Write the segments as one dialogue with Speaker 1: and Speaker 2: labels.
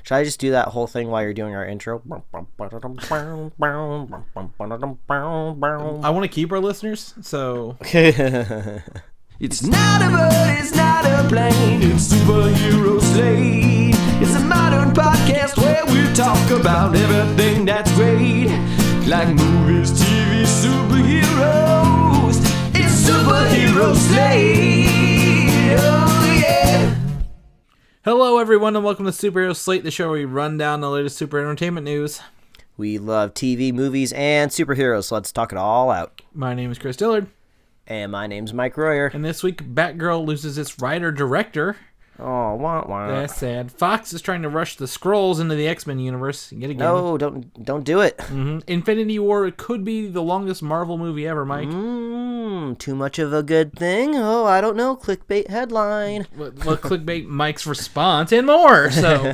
Speaker 1: Should I just do that whole thing while you're doing our intro?
Speaker 2: I want to keep our listeners, so...
Speaker 3: It's not a bird, it's not a plane, it's Superhero Slate. It's a modern podcast where we talk about everything that's great, like movies, TV, superheroes. It's Superhero Slate, oh yeah.
Speaker 2: Hello, everyone, and welcome to Superhero Slate, the show where we run down the latest super entertainment news.
Speaker 1: We love TV, movies, and superheroes, so let's talk it all out.
Speaker 2: My name is Chris Dillard.
Speaker 1: And my name's Mike Royer.
Speaker 2: And this week, Batgirl loses its writer-director.
Speaker 1: Oh, wah, wah.
Speaker 2: That's sad. Fox is trying to rush the Skrulls into the X-Men universe yet again.
Speaker 1: No, don't do it.
Speaker 2: Mm-hmm. Infinity War could be the longest Marvel movie ever, Mike.
Speaker 1: Too much of a good thing? Oh, I don't know. Clickbait headline.
Speaker 2: Well, clickbait, Mike's response, and more. So,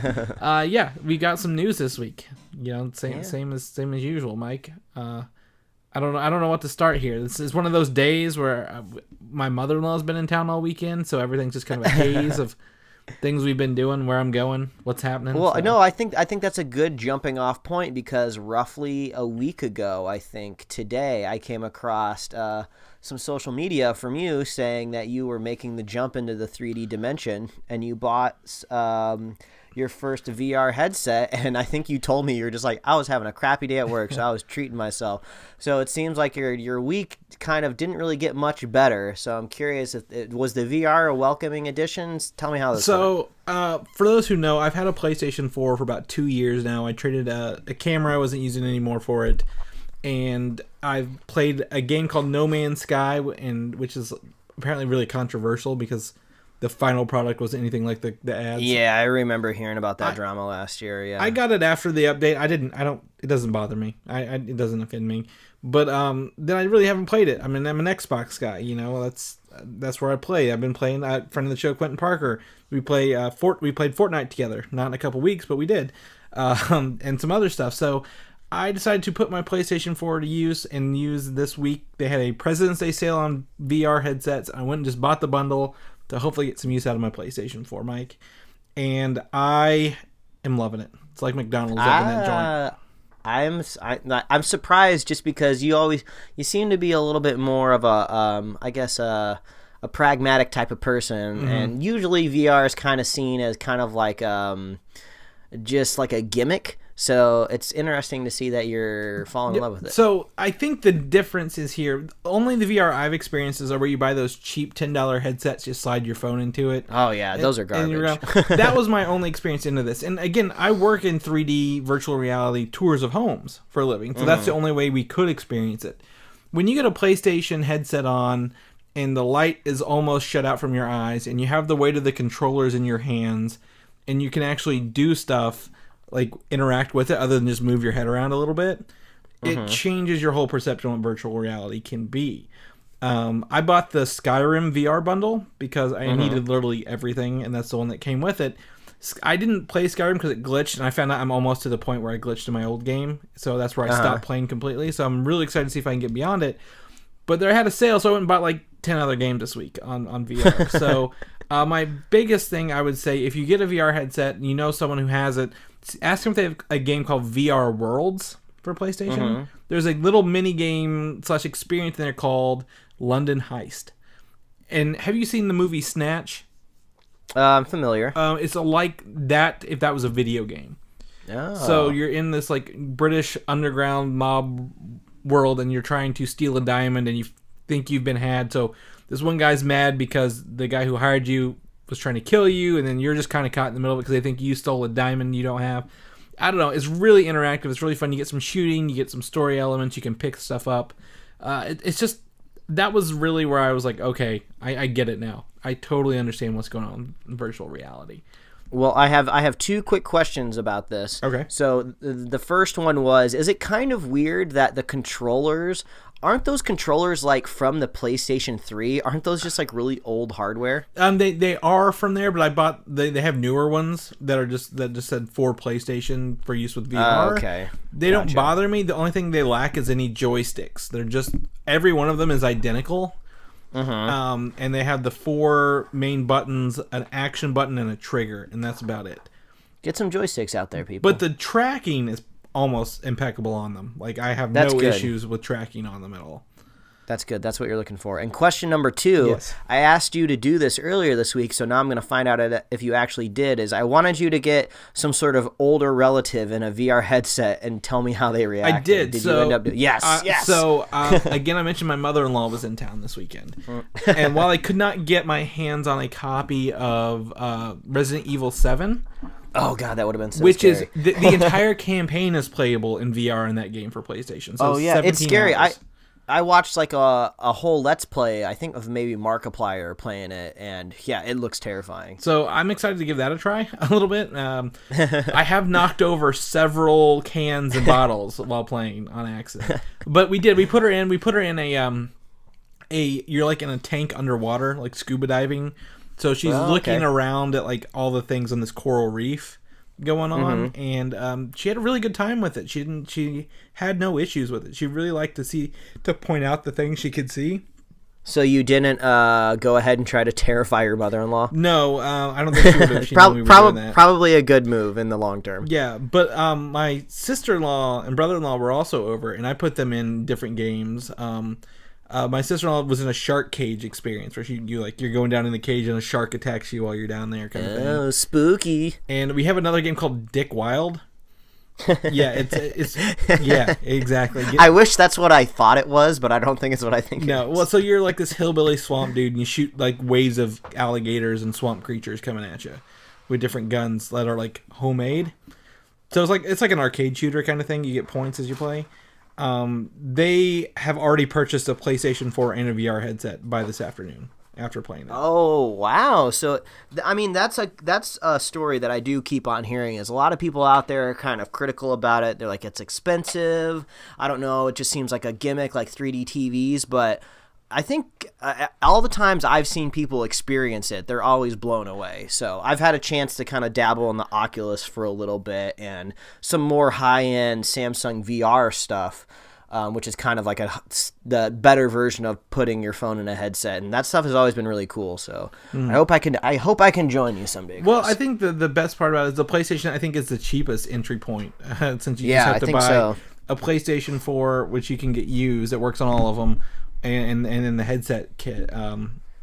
Speaker 2: yeah, we got some news this week. You know, same as usual, Mike. I don't know what to start here. This is one of those days where my mother-in-law's been in town all weekend, so everything's just kind of a haze of things we've been doing, where I'm going, what's happening.
Speaker 1: Well,
Speaker 2: so.
Speaker 1: no, I think that's a good jumping off point because roughly a week ago, I think today, I came across some social media from you saying that you were making the jump into the 3D dimension and you bought your first VR headset, and I think you told me you're just like, I was having a crappy day at work, so I was treating myself. So it seems like your week kind of didn't really get much better. So I'm curious, if it was the VR a welcoming addition? Tell me how this went.
Speaker 2: For those who know, I've had a PlayStation 4 for about 2 years now. I traded a camera I wasn't using anymore for it, and I've played a game called No Man's Sky, which is apparently really controversial because the final product was anything like the ads.
Speaker 1: Yeah, I remember hearing about that drama last year. Yeah,
Speaker 2: I got it after the update. It doesn't bother me. It doesn't offend me. But then I really haven't played it. I mean, I'm an Xbox guy. You know, that's where I play. I've been playing. Friend of the show, Quentin Parker. We played Fortnite together. Not in a couple weeks, but we did, and some other stuff. So I decided to put my PlayStation 4 to use this week. They had a President's Day sale on VR headsets. I went and just bought the bundle to hopefully get some use out of my PlayStation 4, Mike. And I am loving it. It's like McDonald's up in that joint.
Speaker 1: I'm surprised just because you seem to be a little bit more of a pragmatic type of person, and usually VR is kind of seen as kind of like just like a gimmick. So it's interesting to see that you're falling in love with it.
Speaker 2: So I think the difference is here. Only the VR I've experienced is where you buy those cheap $10 headsets, you slide your phone into it.
Speaker 1: Oh yeah, those are garbage.
Speaker 2: That was my only experience into this. And again, I work in 3D virtual reality tours of homes for a living. So that's the only way we could experience it. When you get a PlayStation headset on and the light is almost shut out from your eyes and you have the weight of the controllers in your hands and you can actually do stuff like interact with it other than just move your head around a little bit, it changes your whole perception of what virtual reality can be. I bought the Skyrim VR bundle because I needed literally everything, and that's the one that came with it. I didn't play Skyrim because it glitched, and I found out I'm almost to the point where I glitched in my old game, so that's where I stopped playing completely. So I'm really excited to see if I can get beyond it. But they had a sale, so I went and bought like 10 other games this week on VR. So my biggest thing I would say, if you get a VR headset and you know someone who has it, ask them if they have a game called VR Worlds for PlayStation. There's a little mini game / experience in there called London Heist. And have you seen the movie Snatch?
Speaker 1: I'm familiar.
Speaker 2: It's like that if that was a video game.
Speaker 1: Oh.
Speaker 2: So you're in this like British underground mob world and you're trying to steal a diamond and you think you've been had. So this one guy's mad because the guy who hired you was trying to kill you, and then you're just kind of caught in the middle of it because they think you stole a diamond you don't have. I don't know. It's really interactive. It's really fun. You get some shooting. You get some story elements. You can pick stuff up. It's just, that was really where I was like, okay, I get it now. I totally understand what's going on in virtual reality.
Speaker 1: Well, I have two quick questions about this.
Speaker 2: Okay.
Speaker 1: So the first one was, is it kind of weird that the controllers, aren't those controllers like from the PlayStation 3? Aren't those just like really old hardware?
Speaker 2: They are from there, but I bought they have newer ones that just said for PlayStation for use with VR.
Speaker 1: Okay.
Speaker 2: They don't bother me. The only thing they lack is any joysticks. They're just, every one of them is identical. And they have the 4 main buttons, an action button, and a trigger, and that's about it.
Speaker 1: Get some joysticks out there, people.
Speaker 2: But the tracking is almost impeccable on them. Like, I have
Speaker 1: That's
Speaker 2: no
Speaker 1: good.
Speaker 2: issues with tracking on them at all.
Speaker 1: That's good. That's what you're looking for. And question number 2,
Speaker 2: Yes.
Speaker 1: I asked you to do this earlier this week, so now I'm going to find out if you actually did, is I wanted you to get some sort of older relative in a VR headset and tell me how they reacted.
Speaker 2: I did.
Speaker 1: Did
Speaker 2: so,
Speaker 1: you end up doing? Yes, yes.
Speaker 2: So, again, I mentioned my mother-in-law was in town this weekend. And while I could not get my hands on a copy of Resident Evil 7...
Speaker 1: Oh, God, that would have been so
Speaker 2: which
Speaker 1: scary.
Speaker 2: is the entire campaign is playable in VR in that game for PlayStation. So
Speaker 1: yeah, it's
Speaker 2: 17
Speaker 1: scary.
Speaker 2: hours.
Speaker 1: I watched like a whole Let's Play, I think of maybe Markiplier playing it, and yeah, it looks terrifying.
Speaker 2: So I'm excited to give that a try a little bit. I have knocked over several cans and bottles while playing on accident, but we did. We put her in. We put her in a you're like in a tank underwater, like scuba diving. So she's looking around at like all the things on this coral reef going on, and she had a really good time with it. She had no issues with it. She really liked to point out the things she could see.
Speaker 1: So you didn't go ahead and try to terrify your mother-in-law?
Speaker 2: No, I don't think she would have. She knew we were doing that.
Speaker 1: Probably a good move in the long term.
Speaker 2: Yeah, but my sister-in-law and brother-in-law were also over, and I put them in different games. My sister-in-law was in a shark cage experience where you're going down in the cage and a shark attacks you while you're down there, kind of thing.
Speaker 1: Oh, spooky!
Speaker 2: And we have another game called Dick Wild. Yeah, it's yeah, exactly.
Speaker 1: I wish that's what I thought it was, but I don't think it's what I think.
Speaker 2: No,
Speaker 1: it is.
Speaker 2: well, so you're like this hillbilly swamp dude, and you shoot like waves of alligators and swamp creatures coming at you with different guns that are like homemade. So it's like an arcade shooter kind of thing. You get points as you play. They have already purchased a PlayStation 4 and a VR headset by this afternoon after playing it.
Speaker 1: Oh, wow. So, I mean, that's a story that I do keep on hearing is a lot of people out there are kind of critical about it. They're like, it's expensive. I don't know. It just seems like a gimmick like 3D TVs. But I think all the times I've seen people experience it, they're always blown away. So I've had a chance to kind of dabble in the Oculus for a little bit and some more high-end Samsung VR stuff. Which is kind of like the better version of putting your phone in a headset, and that stuff has always been really cool. So I hope I can join you someday, Chris.
Speaker 2: Well, I think the best part about it is the PlayStation. I think is the cheapest entry point since you just have to buy a PlayStation 4, which you can get used. It works on all of them, and then the headset kit,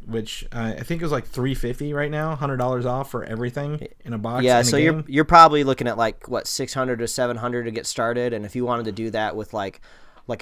Speaker 2: which I think is like $350 right now, $100 off for everything in a box.
Speaker 1: Yeah, so you're probably looking at like what $600 to $700 to get started, and if you wanted to do that with like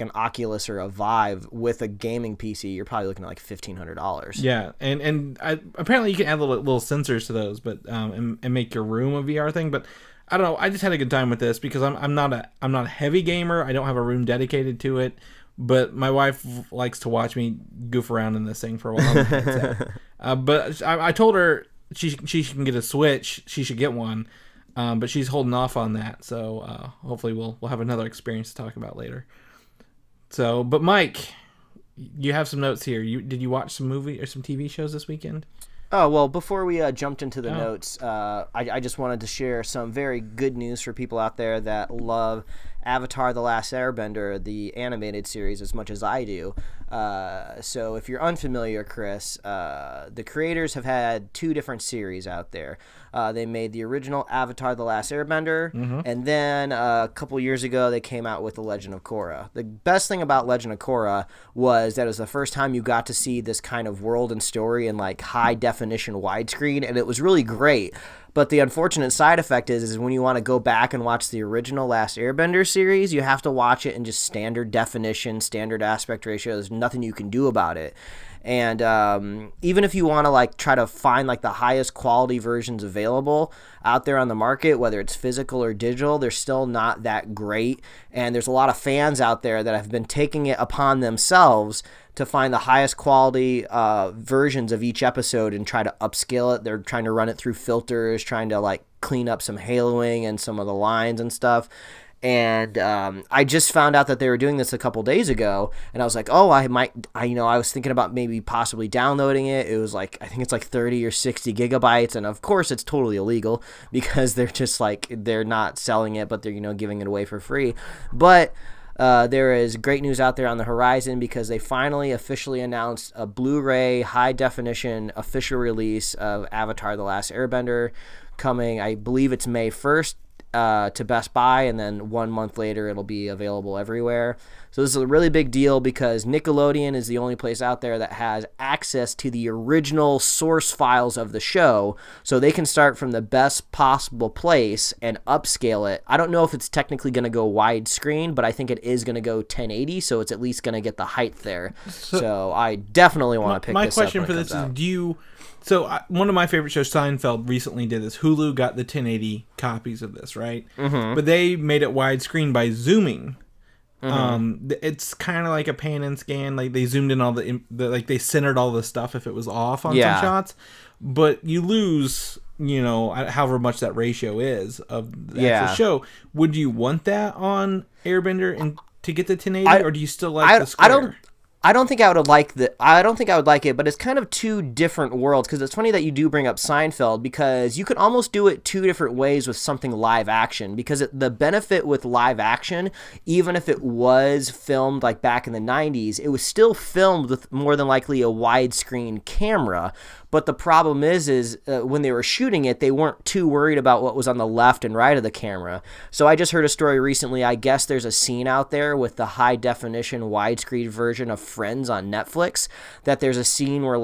Speaker 1: an Oculus or a Vive with a gaming PC, you're probably looking at like $1,500.
Speaker 2: Yeah, and apparently you can add little sensors to those, but and make your room a VR thing. But I don't know. I just had a good time with this because I'm not a heavy gamer. I don't have a room dedicated to it. But my wife likes to watch me goof around in this thing for a while. But I told her she can get a Switch. She should get one. But she's holding off on that. So hopefully we'll have another experience to talk about later. So, but Mike, you have some notes here. Did you watch some movie or some TV shows this weekend?
Speaker 1: Oh, well, before we jumped into the notes, I just wanted to share some very good news for people out there that love Avatar: The Last Airbender, the animated series, as much as I do. So if you're unfamiliar, Chris, the creators have had 2 different series out there. They made the original Avatar: The Last Airbender, and then a couple years ago they came out with The Legend of Korra. The best thing about Legend of Korra was that it was the first time you got to see this kind of world and story in like high-definition widescreen, and it was really great. But the unfortunate side effect is when you want to go back and watch the original Last Airbender series, you have to watch it in just standard definition, standard aspect ratio. There's nothing you can do about it. And even if you want to like try to find like the highest quality versions available out there on the market, whether it's physical or digital, they're still not that great. And there's a lot of fans out there that have been taking it upon themselves to find the highest quality versions of each episode and try to upscale it. They're trying to run it through filters, trying to like clean up some haloing and some of the lines and stuff. And I just found out that they were doing this a couple days ago, and I was like, oh, I was thinking about maybe possibly downloading it. It was like, I think it's like 30 or 60 gigabytes, and of course it's totally illegal because they're just like, they're not selling it, but they're, giving it away for free. But there is great news out there on the horizon because they finally officially announced a Blu-ray high-definition official release of Avatar: The Last Airbender coming, I believe it's May 1st. To Best Buy, and then 1 month later it'll be available everywhere. So this is a really big deal because Nickelodeon is the only place out there that has access to the original source files of the show, so they can start from the best possible place and upscale it. I don't know if it's technically going to go widescreen, but I think it is going to go 1080, so it's at least going to get the height there. So I definitely want to pick this up.
Speaker 2: My question for this is, one of my favorite shows, Seinfeld, recently did this. Hulu got the 1080 copies of this, right? Mm-hmm. But they made it widescreen by zooming. Mm-hmm. It's kind of like a pan and scan. Like they zoomed in all like they centered all the stuff if it was off on some shots. But you lose, however much that ratio is of the actual show. Would you want that on Airbender and to get the 1080, or do you still like the square?
Speaker 1: I don't think I would like it, but it's kind of two different worlds, because it's funny that you do bring up Seinfeld, because you could almost do it two different ways with something live action, because the benefit with live action, even if it was filmed like back in the 90s, it was still filmed with more than likely a widescreen camera. But the problem is when they were shooting it, they weren't too worried about what was on the left and right of the camera. So I just heard a story recently. I guess there's a scene out there with the high definition widescreen version of Friends on Netflix, that there's a scene where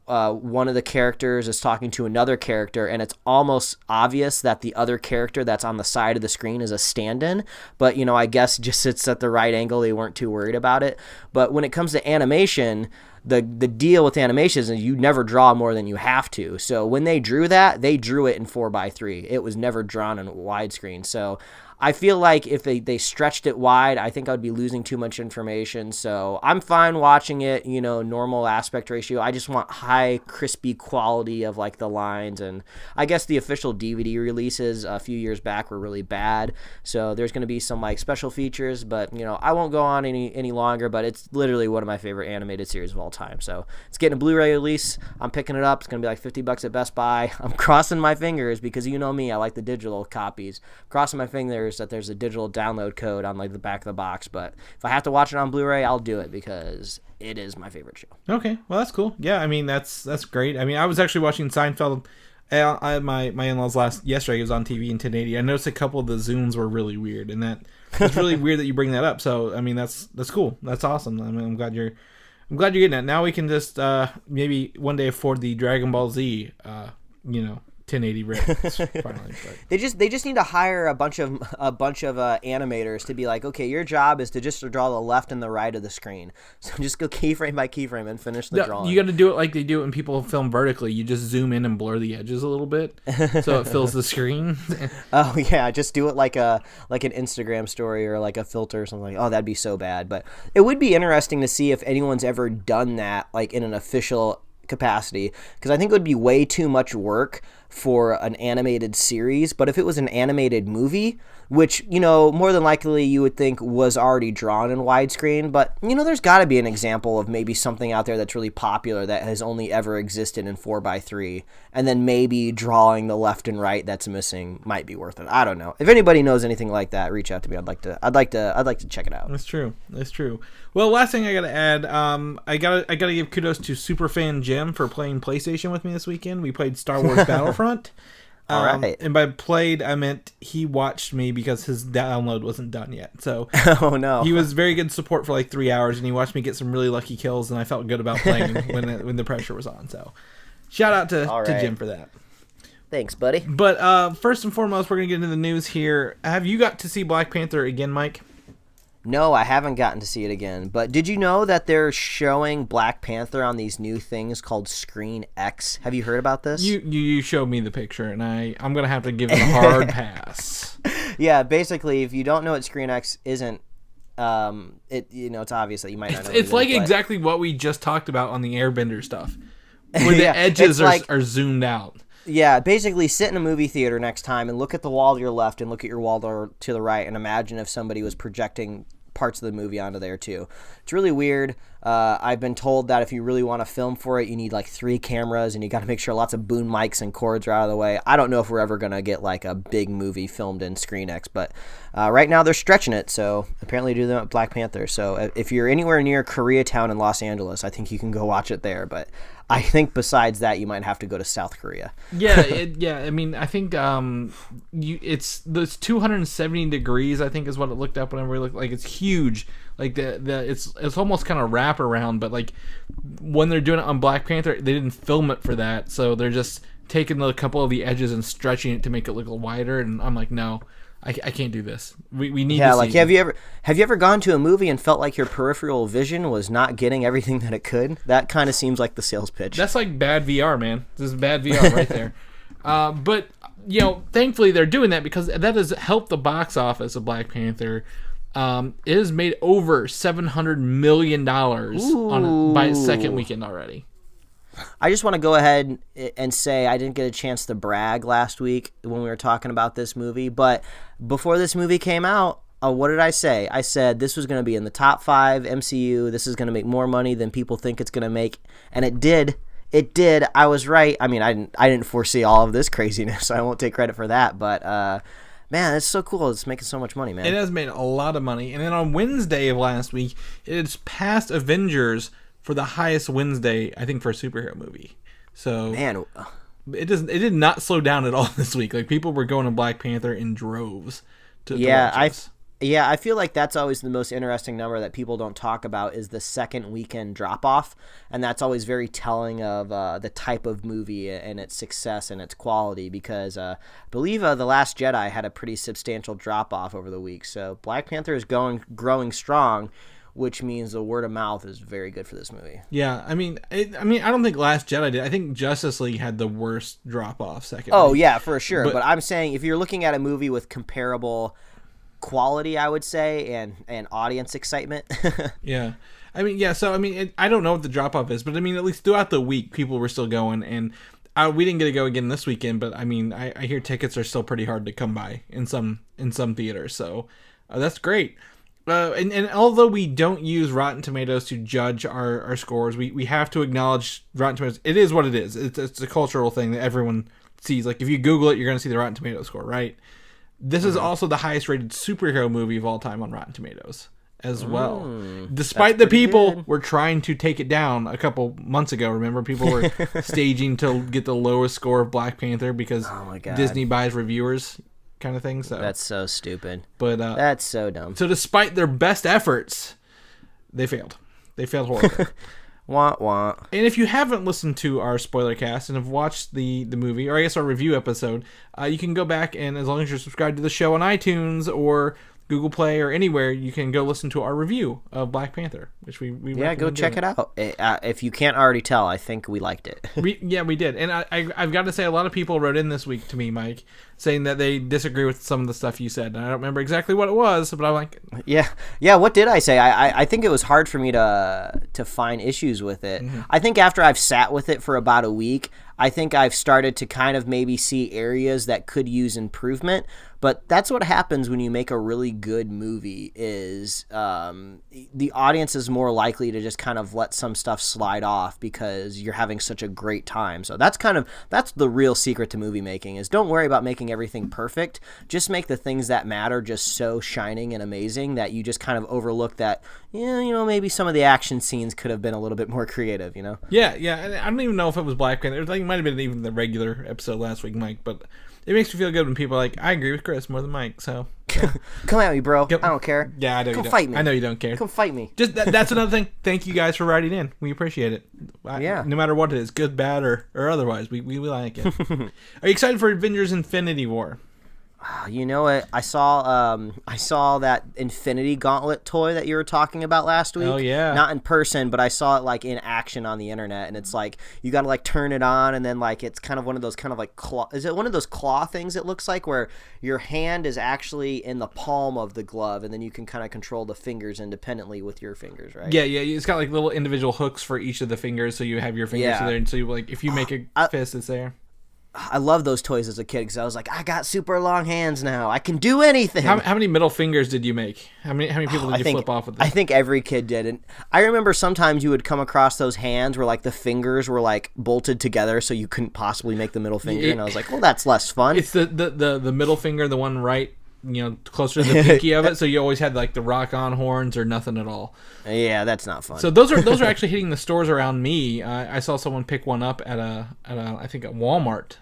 Speaker 1: one of the characters is talking to another character, and it's almost obvious that the other character that's on the side of the screen is a stand-in. But, I guess just it's at the right angle. They weren't too worried about it. But when it comes to animation, the deal with animation is you never draw more than you have to. So when they drew that, they drew it in 4:3. It was never drawn in widescreen. So I feel like if they stretched it wide, I think I would be losing too much information. So I'm fine watching it, normal aspect ratio. I just want high, crispy quality of like the lines. And I guess the official DVD releases a few years back were really bad. So there's going to be some like special features, but I won't go on any longer, but it's literally one of my favorite animated series of all time. So it's getting a Blu-ray release. I'm picking it up. It's going to be like $50 at Best Buy. I'm crossing my fingers because you know me, I like the digital copies. Crossing my fingers that there's a digital download code on like the back of the box, but if I have to watch it on Blu-ray, I'll do it because it is my favorite show.
Speaker 2: Okay, well that's cool. Yeah, I mean that's great. I mean I was actually watching Seinfeld. My in-laws yesterday. It was on TV in 1080. I noticed a couple of the zooms were really weird, and it's really weird that you bring that up. So I mean that's cool. That's awesome. I mean I'm glad you're getting it. Now we can just maybe one day afford the Dragon Ball Z 1080 rigs finally. But.
Speaker 1: They just need to hire a bunch of animators to be like, okay, your job is to just draw the left and the right of the screen. So just go keyframe by keyframe and finish the drawing.
Speaker 2: You got to do it like they do it when people film vertically. You just zoom in and blur the edges a little bit so it fills the screen.
Speaker 1: Oh yeah, just do it like an Instagram story or like a filter or something. Oh, that'd be so bad. But it would be interesting to see if anyone's ever done that like in an official capacity, because I think it would be way too much work for an animated series. But if it was an animated movie, which more than likely you would think was already drawn in widescreen, but there's got to be an example of maybe something out there that's really popular that has only ever existed in 4:3, and then maybe drawing the left and right that's missing might be worth it. I don't know. If anybody knows anything like that, reach out to me. I'd like to check it out.
Speaker 2: That's true. Well, last thing I gotta add, I gotta give kudos to Superfan Jim for playing PlayStation with me this weekend. We played Star Wars Battlefront.
Speaker 1: All right.
Speaker 2: And by played, I meant he watched me because his download wasn't done yet. So
Speaker 1: oh no,
Speaker 2: he was very good support for like 3 hours, and he watched me get some really lucky kills, and I felt good about playing when the pressure was on. So shout out to Jim for that.
Speaker 1: Thanks, buddy.
Speaker 2: But first and foremost, we're gonna get into the news here. Have you got to see Black Panther again, Mike?
Speaker 1: No, I haven't gotten to see it again. But did you know that they're showing Black Panther on these new things called Screen X? Have you heard about this?
Speaker 2: You showed me the picture, and I'm going to have to give it a hard pass.
Speaker 1: Yeah, basically, if you don't know what Screen X isn't, it's obvious that you might not know.
Speaker 2: It's like exactly what we just talked about on the Airbender stuff, where the edges are zoomed out.
Speaker 1: Yeah, basically sit in a movie theater next time and look at the wall to your left and look at your wall to the right and imagine if somebody was projecting parts of the movie onto there too. It's really weird. I've been told that if you really want to film for it, you need like 3 cameras, and you got to make sure lots of boom mics and cords are out of the way. I don't know if we're ever going to get like a big movie filmed in ScreenX, but right now they're stretching it, so apparently do them at Black Panther. So if you're anywhere near Koreatown in Los Angeles, I think you can go watch it there, but I think besides that, you might have to go to South Korea.
Speaker 2: Yeah. I mean, I think it's those 270 degrees. I think is what it looked up whenever we looked. Like it's huge. Like it's almost kind of wrap around. But like when they're doing it on Black Panther, they didn't film it for that, so they're just taking a couple of the edges and stretching it to make it look a little wider. And I'm like, no. I can't do this. We need to see.
Speaker 1: Have you ever gone to a movie and felt like your peripheral vision was not getting everything that it could? That kind of seems like the sales pitch.
Speaker 2: That's like bad VR, man. This is bad VR right there. But thankfully they're doing that because that has helped the box office of Black Panther. It has made over $700 million by its second weekend already.
Speaker 1: I just want to go ahead and say I didn't get a chance to brag last week when we were talking about this movie, but before this movie came out, what did I say? I said this was going to be in the top 5 MCU. This is going to make more money than people think it's going to make, and it did. It did. I was right. I mean, I didn't foresee all of this craziness, so I won't take credit for that, but man, it's so cool. It's making so much money, man.
Speaker 2: It has made a lot of money, and then on Wednesday of last week, it's passed Avengers for the highest Wednesday, I think, for a superhero movie. So
Speaker 1: man,
Speaker 2: it did not slow down at all this week. Like people were going to Black Panther in droves to watch this.
Speaker 1: I feel like that's always the most interesting number that people don't talk about is the second weekend drop off, and that's always very telling of the type of movie and its success and its quality. Because I believe The Last Jedi had a pretty substantial drop off over the week. So Black Panther is growing strong, which means the word of mouth is very good for this movie.
Speaker 2: Yeah, I mean, I don't think Last Jedi did. I think Justice League had the worst drop off second.
Speaker 1: Oh yeah, for sure. But I'm saying if you're looking at a movie with comparable quality, I would say, and audience excitement.
Speaker 2: Yeah, I mean, yeah. So I mean, I don't know what the drop off is, but I mean, at least throughout the week, people were still going, and we didn't get to go again this weekend. But I mean, I hear tickets are still pretty hard to come by in some theaters. So that's great. And although we don't use Rotten Tomatoes to judge our scores, we have to acknowledge Rotten Tomatoes. It is what it is. It's a cultural thing that everyone sees. Like, if you Google it, you're going to see the Rotten Tomatoes score, right? This is also the highest rated superhero movie of all time on Rotten Tomatoes as well. Despite the people were trying to take it down a couple months ago. Remember, people were staging to get the lowest score of Black Panther because Disney buys reviewers. Kind of thing. So
Speaker 1: that's so stupid.
Speaker 2: But
Speaker 1: that's so dumb.
Speaker 2: So despite their best efforts, they failed. They failed horribly.
Speaker 1: Wah wah.
Speaker 2: And if you haven't listened to our spoiler cast and have watched the movie, or I guess our review episode, you can go back, and as long as you're subscribed to the show on iTunes or Google Play or anywhere, you can go listen to our review of Black Panther, which we
Speaker 1: go check it out. If you can't already tell, I think we liked it.
Speaker 2: we did, and I've got to say, a lot of people wrote in this week to me, Mike, saying that they disagree with some of the stuff you said, and I don't remember exactly what it was, but I'm like,
Speaker 1: yeah. What did I say? I think it was hard for me to find issues with it. Mm-hmm. I think after I've sat with it for about a week, I think I've started to kind of maybe see areas that could use improvement. But that's what happens when you make a really good movie is the audience is more likely to just kind of let some stuff slide off because you're having such a great time. So that's the real secret to movie making is don't worry about making everything perfect. Just make the things that matter just so shining and amazing that you just kind of overlook that, maybe some of the action scenes could have been a little bit more creative,
Speaker 2: Yeah. And I don't even know if it was Black Panther. It might have been even the regular episode last week, Mike, but it makes me feel good when people are like, I agree with Chris more than Mike, so.
Speaker 1: Come at me, bro. I don't care.
Speaker 2: Yeah, I know you don't.
Speaker 1: Come fight me.
Speaker 2: I know you don't care.
Speaker 1: Come fight me.
Speaker 2: Just that's another thing. Thank you guys for writing in. We appreciate it.
Speaker 1: Yeah.
Speaker 2: No matter what it is, good, bad, or otherwise, we like it. Are you excited for Avengers Infinity War?
Speaker 1: You know what? I saw that Infinity Gauntlet toy that you were talking about last week.
Speaker 2: Oh yeah.
Speaker 1: Not in person, but I saw it like in action on the internet, and it's like you got to like turn it on, and then like it's kind of one of those kind of like claw. Is it one of those claw things? It looks like where your hand is actually in the palm of the glove, and then you can kind of control the fingers independently with your fingers, right?
Speaker 2: Yeah. It's got like little individual hooks for each of the fingers, so you have your fingers there, and so you like if you make a fist, it's there.
Speaker 1: I love those toys as a kid because I was like, I got super long hands now. I can do anything.
Speaker 2: How many middle fingers did you make? How many people did you flip off with them?
Speaker 1: I think every kid did. And I remember sometimes you would come across those hands where like the fingers were like bolted together so you couldn't possibly make the middle finger. And I was like, well, that's less fun.
Speaker 2: It's the middle finger, the one right, closer to the pinky of it. So you always had like the rock on horns or nothing at all.
Speaker 1: Yeah, that's not fun.
Speaker 2: So those are actually hitting the stores around me. I saw someone pick one up at I think at Walmart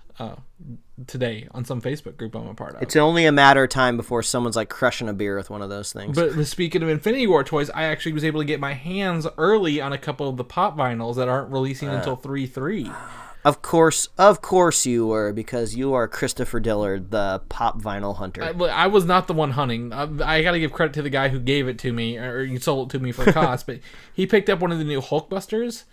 Speaker 2: today on some Facebook group I'm a part of.
Speaker 1: It's only a matter of time before someone's like crushing a beer with one of those things.
Speaker 2: But speaking of Infinity War toys, I actually was able to get my hands early on a couple of the pop vinyls that aren't releasing until 3/3.
Speaker 1: Of course you were, because you are Christopher Dillard, the pop vinyl hunter.
Speaker 2: I was not the one hunting. I got to give credit to the guy who gave it to me, or he sold it to me for cost, but he picked up one of the new Hulkbusters,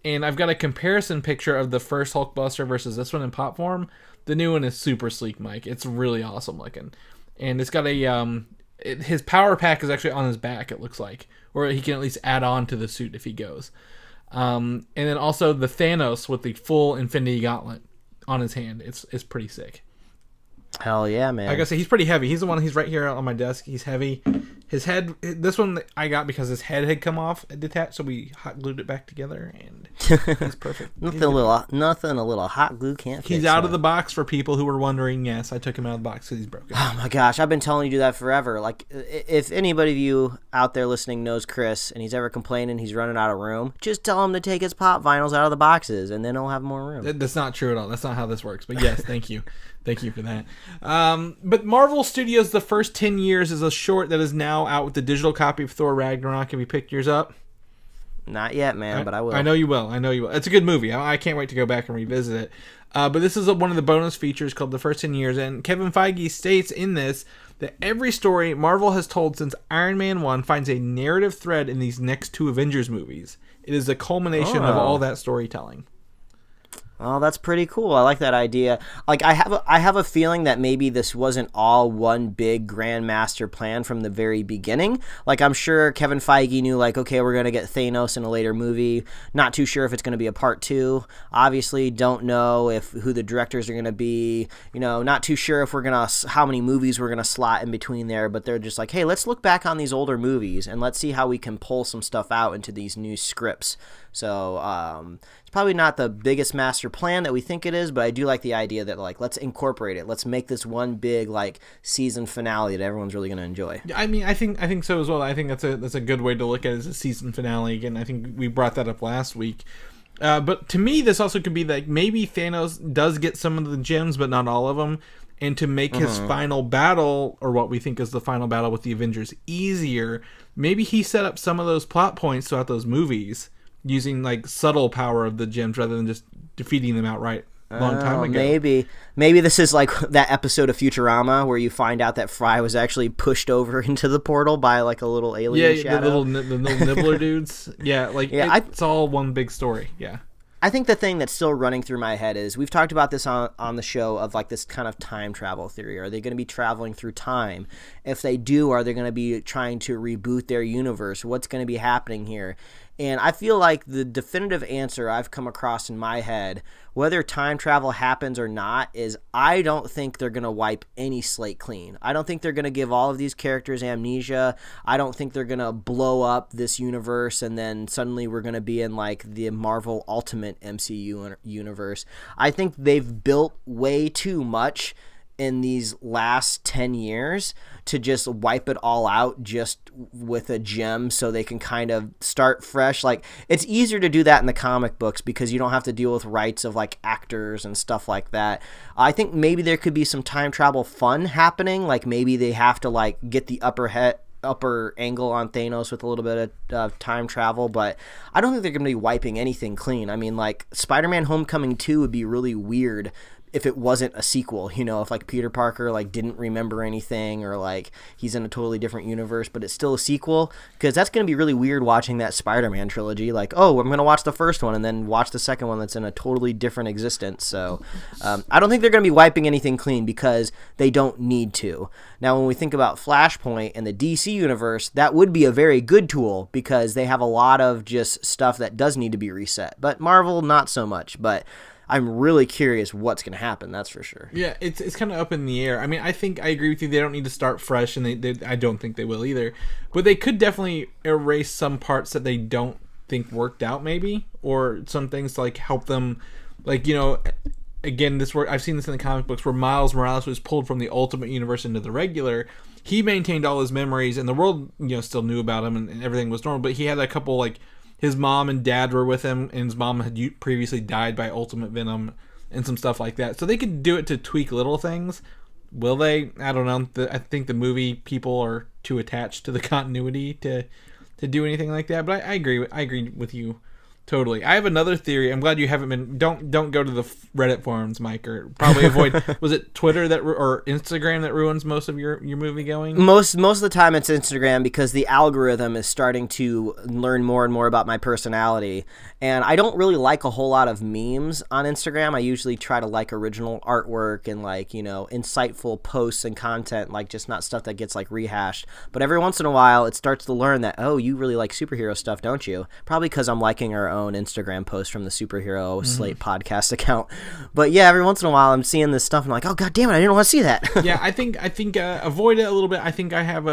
Speaker 2: and I've got a comparison picture of the first Hulkbuster versus this one in pop form. The new one is super sleek, Mike. It's really awesome looking. And it's got his power pack is actually on his back, it looks like. Or he can at least add on to the suit if he goes. And then also the Thanos with the full Infinity Gauntlet on his hand. It's pretty sick.
Speaker 1: Hell yeah, man.
Speaker 2: Like I say, he's pretty heavy. He's right here on my desk. He's heavy. His head, this one I got because his head had come off detached, so we hot glued it back together, and he's perfect.
Speaker 1: Nothing a little hot glue can't fix.
Speaker 2: He's out of the box for people who were wondering. Yes, I took him out of the box because he's broken.
Speaker 1: Oh my gosh, I've been telling you to do that forever. Like, if anybody of you out there listening knows Chris and he's ever complaining he's running out of room, just tell him to take his pop vinyls out of the boxes, and then he'll have more room.
Speaker 2: That's not true at all. That's not how this works. But yes, thank you. Thank you for that. But Marvel Studios' The First 10 Years is a short that is now out with the digital copy of Thor Ragnarok. Have you picked yours up?
Speaker 1: Not yet, man, but I will.
Speaker 2: I know you will. It's a good movie. I can't wait to go back and revisit it. But this is one of the bonus features called The First 10 Years. And Kevin Feige states in this that every story Marvel has told since Iron Man 1 finds a narrative thread in these next two Avengers movies. It is a culmination of all that storytelling.
Speaker 1: Oh, that's pretty cool. I like that idea. Like, I have a feeling that maybe this wasn't all one big grand master plan from the very beginning. Like, I'm sure Kevin Feige knew, like, okay, we're going to get Thanos in a later movie. Not too sure if it's going to be a part 2. Obviously, don't know who the directors are going to be. Not too sure if how many movies we're going to slot in between there. But they're just like, hey, let's look back on these older movies and let's see how we can pull some stuff out into these new scripts. So, it's probably not the biggest master plan that we think it is, but I do like the idea that, like, let's incorporate it. Let's make this one big, like, season finale that everyone's really going to enjoy.
Speaker 2: I mean, I think so as well. I think that's a good way to look at it as a season finale. Again, I think we brought that up last week. But to me, this also could be like maybe Thanos does get some of the gems, but not all of them. And to make his final battle, or what we think is the final battle with the Avengers, easier, maybe he set up some of those plot points throughout those movies, using like subtle power of the gems rather than just defeating them outright a long time ago.
Speaker 1: Maybe this is like that episode of Futurama where you find out that Fry was actually pushed over into the portal by like a little alien shadow.
Speaker 2: The little nibbler dudes. Yeah, it's all one big story. Yeah.
Speaker 1: I think the thing that's still running through my head is we've talked about this on the show of like this kind of time travel theory. Are they going to be traveling through time? If they do, are they going to be trying to reboot their universe? What's going to be happening here? And I feel like the definitive answer I've come across in my head, whether time travel happens or not, is I don't think they're going to wipe any slate clean. I don't think they're going to give all of these characters amnesia. I don't think they're going to blow up this universe and then suddenly we're going to be in like the Marvel Ultimate MCU universe. I think they've built way too much in these last 10 years to just wipe it all out just with a gem so they can kind of start fresh. Like, it's easier to do that in the comic books because you don't have to deal with rights of like actors and stuff like that. I think maybe there could be some time travel fun happening. Like maybe they have to like get the upper angle on Thanos with a little bit of time travel, but I don't think they're going to be wiping anything clean. I mean, like Spider-Man Homecoming 2 would be really weird if it wasn't a sequel, if like Peter Parker like didn't remember anything or like he's in a totally different universe, but it's still a sequel, because that's going to be really weird watching that Spider-Man trilogy. Like, oh, I'm going to watch the first one and then watch the second one that's in a totally different existence. So I don't think they're going to be wiping anything clean because they don't need to. Now, when we think about Flashpoint and the DC universe, that would be a very good tool because they have a lot of just stuff that does need to be reset, but Marvel, not so much. But I'm really curious what's going to happen. That's for sure.
Speaker 2: Yeah, it's kind of up in the air. I mean, I think I agree with you. They don't need to start fresh, and I don't think they will either. But they could definitely erase some parts that they don't think worked out, maybe, or some things to like help them, like, you know. Again, I've seen this in the comic books where Miles Morales was pulled from the Ultimate Universe into the regular. He maintained all his memories, and the world, you know, still knew about him, and everything was normal. But he had a couple, like, his mom and dad were with him, and his mom had previously died by Ultimate Venom and some stuff like that. So they could do it to tweak little things. Will they? I don't know. I think the movie people are too attached to the continuity to do anything like that. But I agree. I agree with you. Totally. I have another theory. I'm glad you haven't been. Don't go to the Reddit forums, Mike, or probably avoid. Was it Twitter or Instagram that ruins most of your movie going?
Speaker 1: Most of the time it's Instagram, because the algorithm is starting to learn more and more about my personality, and I don't really like a whole lot of memes on Instagram. I usually try to like original artwork and, like, you know, insightful posts and content, like just not stuff that gets like rehashed. But every once in a while it starts to learn that, oh, you really like superhero stuff, don't you? Probably because I'm liking our own Instagram post from the superhero Slate podcast account. But yeah, every once in a while I'm seeing this stuff and I'm like, oh god damn it, I didn't want to see that.
Speaker 2: Yeah, I think avoid it a little bit. I think I have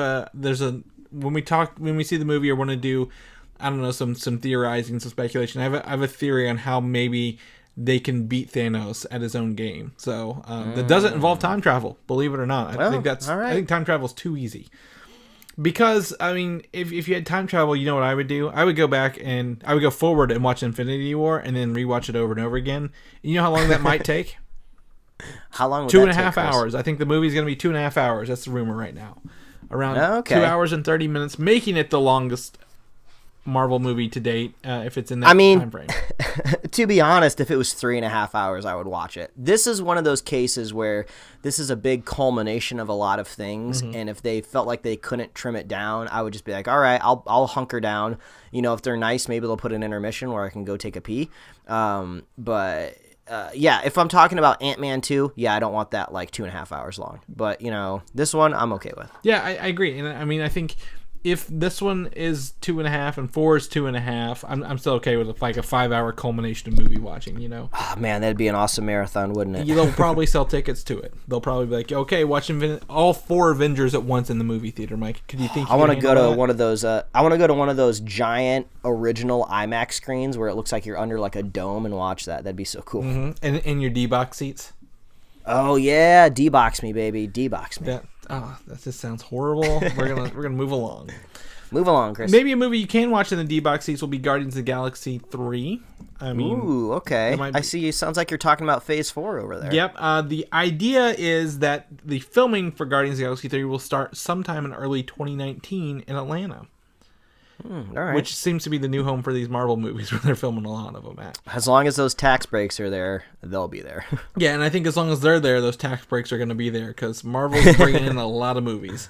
Speaker 2: when we see the movie or want to do, I don't know, some theorizing, some speculation. I have a theory on how maybe they can beat Thanos at his own game. So that doesn't involve time travel, believe it or not. I think time travel is too easy. Because, I mean, if you had time travel, you know what I would do? I would go back and I would go forward and watch Infinity War and then rewatch it over and over again. You know how long that might take?
Speaker 1: How long would
Speaker 2: 2.5 hours. I think the movie's going to be 2.5 hours. That's the rumor right now. Around 2 hours and 30 minutes, making it the longest Marvel movie to date, if it's in that time frame.
Speaker 1: To be honest, if it was 3.5 hours, I would watch it. This is one of those cases where this is a big culmination of a lot of things, and if they felt like they couldn't trim it down, I would just be like, all right, I'll hunker down. You know, if they're nice, maybe they'll put an intermission where I can go take a pee. But yeah, if I'm talking about Ant-Man 2, yeah, I don't want that like 2.5 hours long. But, you know, this one I'm okay with.
Speaker 2: Yeah, I agree. And I mean, I think if this one is 2.5 and 4 is 2.5, I'm still okay with like a 5-hour culmination of movie watching, you know?
Speaker 1: Oh, man, that'd be an awesome marathon, wouldn't it?
Speaker 2: They'll probably sell tickets to it. They'll probably be like, okay, watch all 4 Avengers at once in the movie theater, Mike. Could you think
Speaker 1: I want to go to one of those I want to go to one of those giant original IMAX screens where it looks like you're under like a dome and watch that. That'd be so cool.
Speaker 2: And in your D-box seats?
Speaker 1: Oh yeah, D-box me, baby. D-box me.
Speaker 2: That just sounds horrible. We're gonna move along.
Speaker 1: Move along, Chris.
Speaker 2: Maybe a movie you can watch in the D-box seats will be Guardians of the Galaxy 3. I mean,
Speaker 1: ooh, okay. I see. Sounds like you're talking about Phase 4 over there.
Speaker 2: Yep. The idea is that the filming for Guardians of the Galaxy 3 will start sometime in early 2019 in Atlanta.
Speaker 1: All right.
Speaker 2: Which seems to be the new home for these Marvel movies where they're filming a lot of them at.
Speaker 1: As long as those tax breaks are there, they'll be there.
Speaker 2: Yeah, and I think as long as they're there, those tax breaks are going to be there because Marvel's bringing in a lot of movies.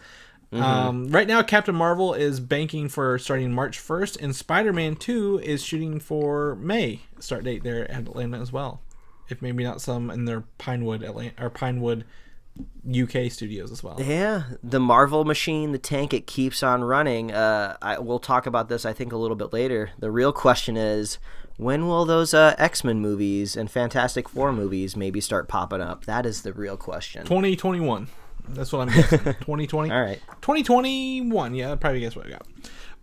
Speaker 2: Right now, Captain Marvel is banking for starting March 1st, and Spider-Man 2 is shooting for May start date there at Atlanta as well. If maybe not some in their Pinewood UK studios as well. Yeah,
Speaker 1: the Marvel machine, the tank, it keeps on running. We'll talk about this, I think, a little bit later. The real question is, when will those X-Men movies and Fantastic Four movies maybe start popping up? That is the real question.
Speaker 2: 2021. That's what I'm guessing. 2020?
Speaker 1: All right.
Speaker 2: 2021. Yeah, probably guess what I got.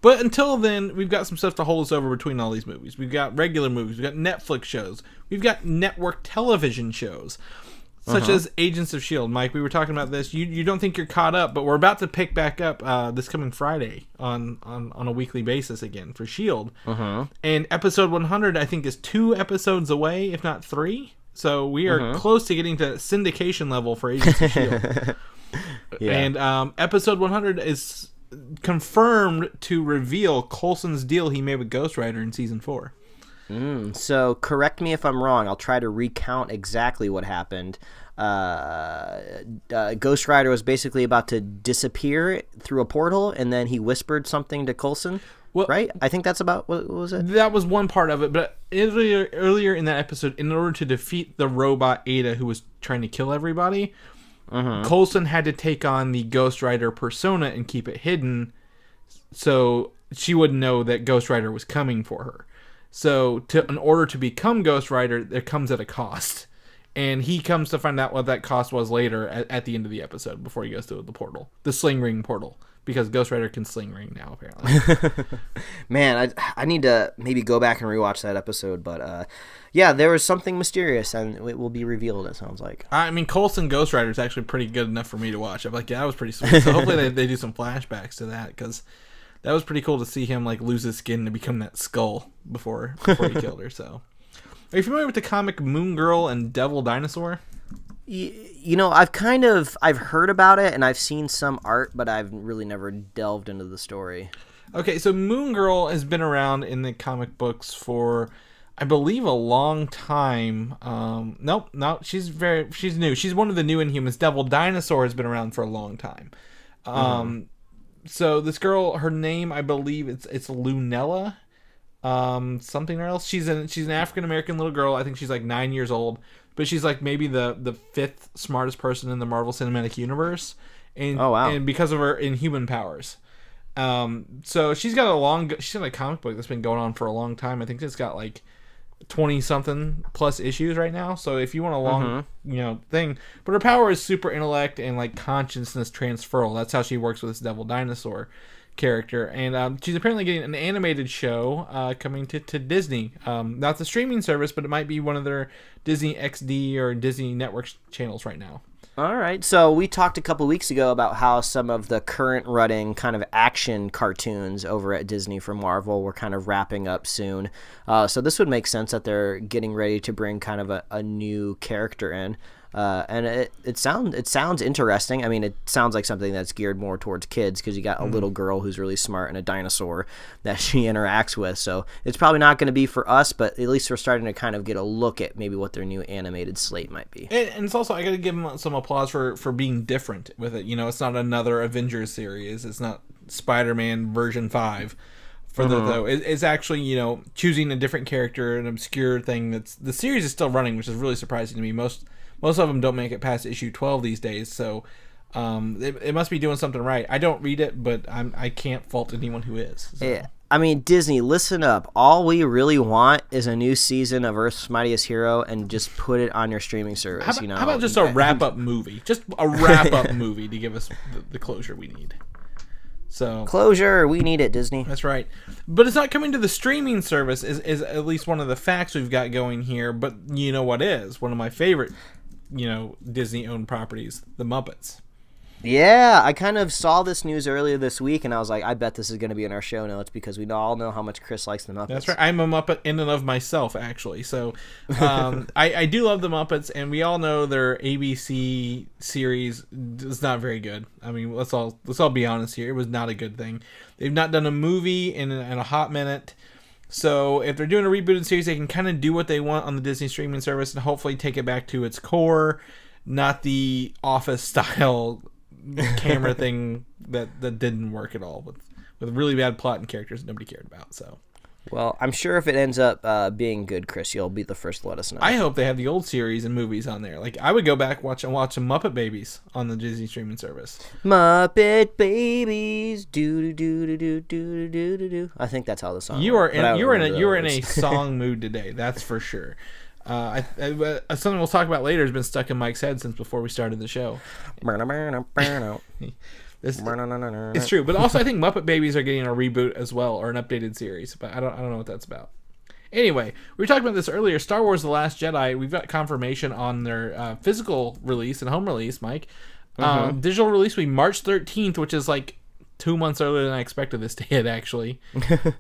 Speaker 2: But until then, we've got some stuff to hold us over between all these movies. We've got regular movies. We've got Netflix shows. We've got network television shows, such as Agents of S.H.I.E.L.D. Mike, we were talking about this. You don't think you're caught up, but we're about to pick back up this coming Friday on a weekly basis again for S.H.I.E.L.D. And episode 100, I think, is 2 episodes away, if not 3. So we are close to getting to syndication level for Agents of S.H.I.E.L.D. Yeah. And episode 100 is confirmed to reveal Coulson's deal he made with Ghost Rider in season 4.
Speaker 1: So correct me if I'm wrong. I'll try to recount exactly what happened. Ghost Rider was basically about to disappear through a portal, and then he whispered something to Coulson. Well, right? I think that's about what was it?
Speaker 2: That was one part of it, but earlier in that episode, in order to defeat the robot Ada who was trying to kill everybody, Coulson had to take on the Ghost Rider persona and keep it hidden so she wouldn't know that Ghost Rider was coming for her. So in order to become Ghost Rider, it comes at a cost. And he comes to find out what that cost was later at the end of the episode before he goes to the portal. The sling ring portal. Because Ghost Rider can sling ring now, apparently.
Speaker 1: Man, I need to maybe go back and rewatch that episode. But yeah, there was something mysterious, and it will be revealed, it sounds like.
Speaker 2: I mean, Coulson Ghost Rider is actually pretty good enough for me to watch. I'm like, yeah, that was pretty sweet. So hopefully they do some flashbacks to that, because that was pretty cool to see him like lose his skin to become that skull before he killed her. So, are you familiar with the comic Moon Girl and Devil Dinosaur?
Speaker 1: You know, I've heard about it, and I've seen some art, but I've really never delved into the story.
Speaker 2: Okay, so Moon Girl has been around in the comic books for, I believe, a long time. Nope, she's new. She's one of the new Inhumans. Devil Dinosaur has been around for a long time. So this girl, her name, I believe it's Lunella, something or else. She's an African American little girl. I think she's like 9 years old. But she's like maybe the fifth smartest person in the Marvel Cinematic Universe, and and because of her inhuman powers, so she's got a comic book that's been going on for a long time. I think it's got like 20-something plus issues right now. So if you want a long thing, but her power is super intellect and like consciousness transferal. That's how she works with this Devil Dinosaur character, and she's apparently getting an animated show coming to Disney, not the streaming service, but it might be one of their Disney XD or Disney Network channels right now.
Speaker 1: All right, so we talked a couple weeks ago about how some of the current running kind of action cartoons over at Disney for Marvel were kind of wrapping up soon, so this would make sense that they're getting ready to bring kind of a new character in. And it sounds interesting. I mean, it sounds like something that's geared more towards kids, because you got a little girl who's really smart and a dinosaur that she interacts with. So it's probably not going to be for us, but at least we're starting to kind of get a look at maybe what their new animated slate might be.
Speaker 2: And it's also, I got to give them some applause for being different with it. You know, it's not another Avengers series. It's not Spider-Man version 5. Though it's actually choosing a different character, an obscure thing. The series is still running, which is really surprising to me. Most of them don't make it past issue 12 these days, so it must be doing something right. I don't read it, but I can't fault anyone who is. So.
Speaker 1: Yeah. I mean, Disney, listen up. All we really want is a new season of Earth's Mightiest Hero, and just put it on your streaming service.
Speaker 2: How about just a wrap-up movie? Just a wrap-up movie to give us the closure we need. So
Speaker 1: closure, we need it, Disney.
Speaker 2: That's right. But it's not coming to the streaming service is at least one of the facts we've got going here. But you know what is? One of my favorite Disney-owned properties, the Muppets.
Speaker 1: Yeah, I kind of saw this news earlier this week, and I was like, I bet this is going to be in our show notes, because we all know how much Chris likes the Muppets.
Speaker 2: That's right. I'm a Muppet in and of myself, actually. So I do love the Muppets, and we all know their ABC series is not very good. I mean, let's all be honest here. It was not a good thing. They've not done a movie in a hot minute. So if they're doing a rebooted series, they can kind of do what they want on the Disney streaming service and hopefully take it back to its core, not the Office style camera thing that didn't work at all, with really bad plot and characters that nobody cared about. So,
Speaker 1: well, I'm sure if it ends up being good, Chris, you'll be the first to let us know.
Speaker 2: I hope they have the old series and movies on there. Like, I would go back watch some Muppet Babies on the Disney streaming service.
Speaker 1: Muppet Babies, do do do do do do do do. I think that's how the song.
Speaker 2: You are in a song mood today. That's for sure. Something we'll talk about later has been stuck in Mike's head since before we started the show. It's true, but also I think Muppet Babies are getting a reboot as well, or an updated series, but I don't know what that's about. Anyway, we were talking about this earlier. Star Wars: The Last Jedi. We've got confirmation on their physical release and home release, Mike. Digital release will be March 13th, which is like 2 months earlier than I expected this to hit, actually.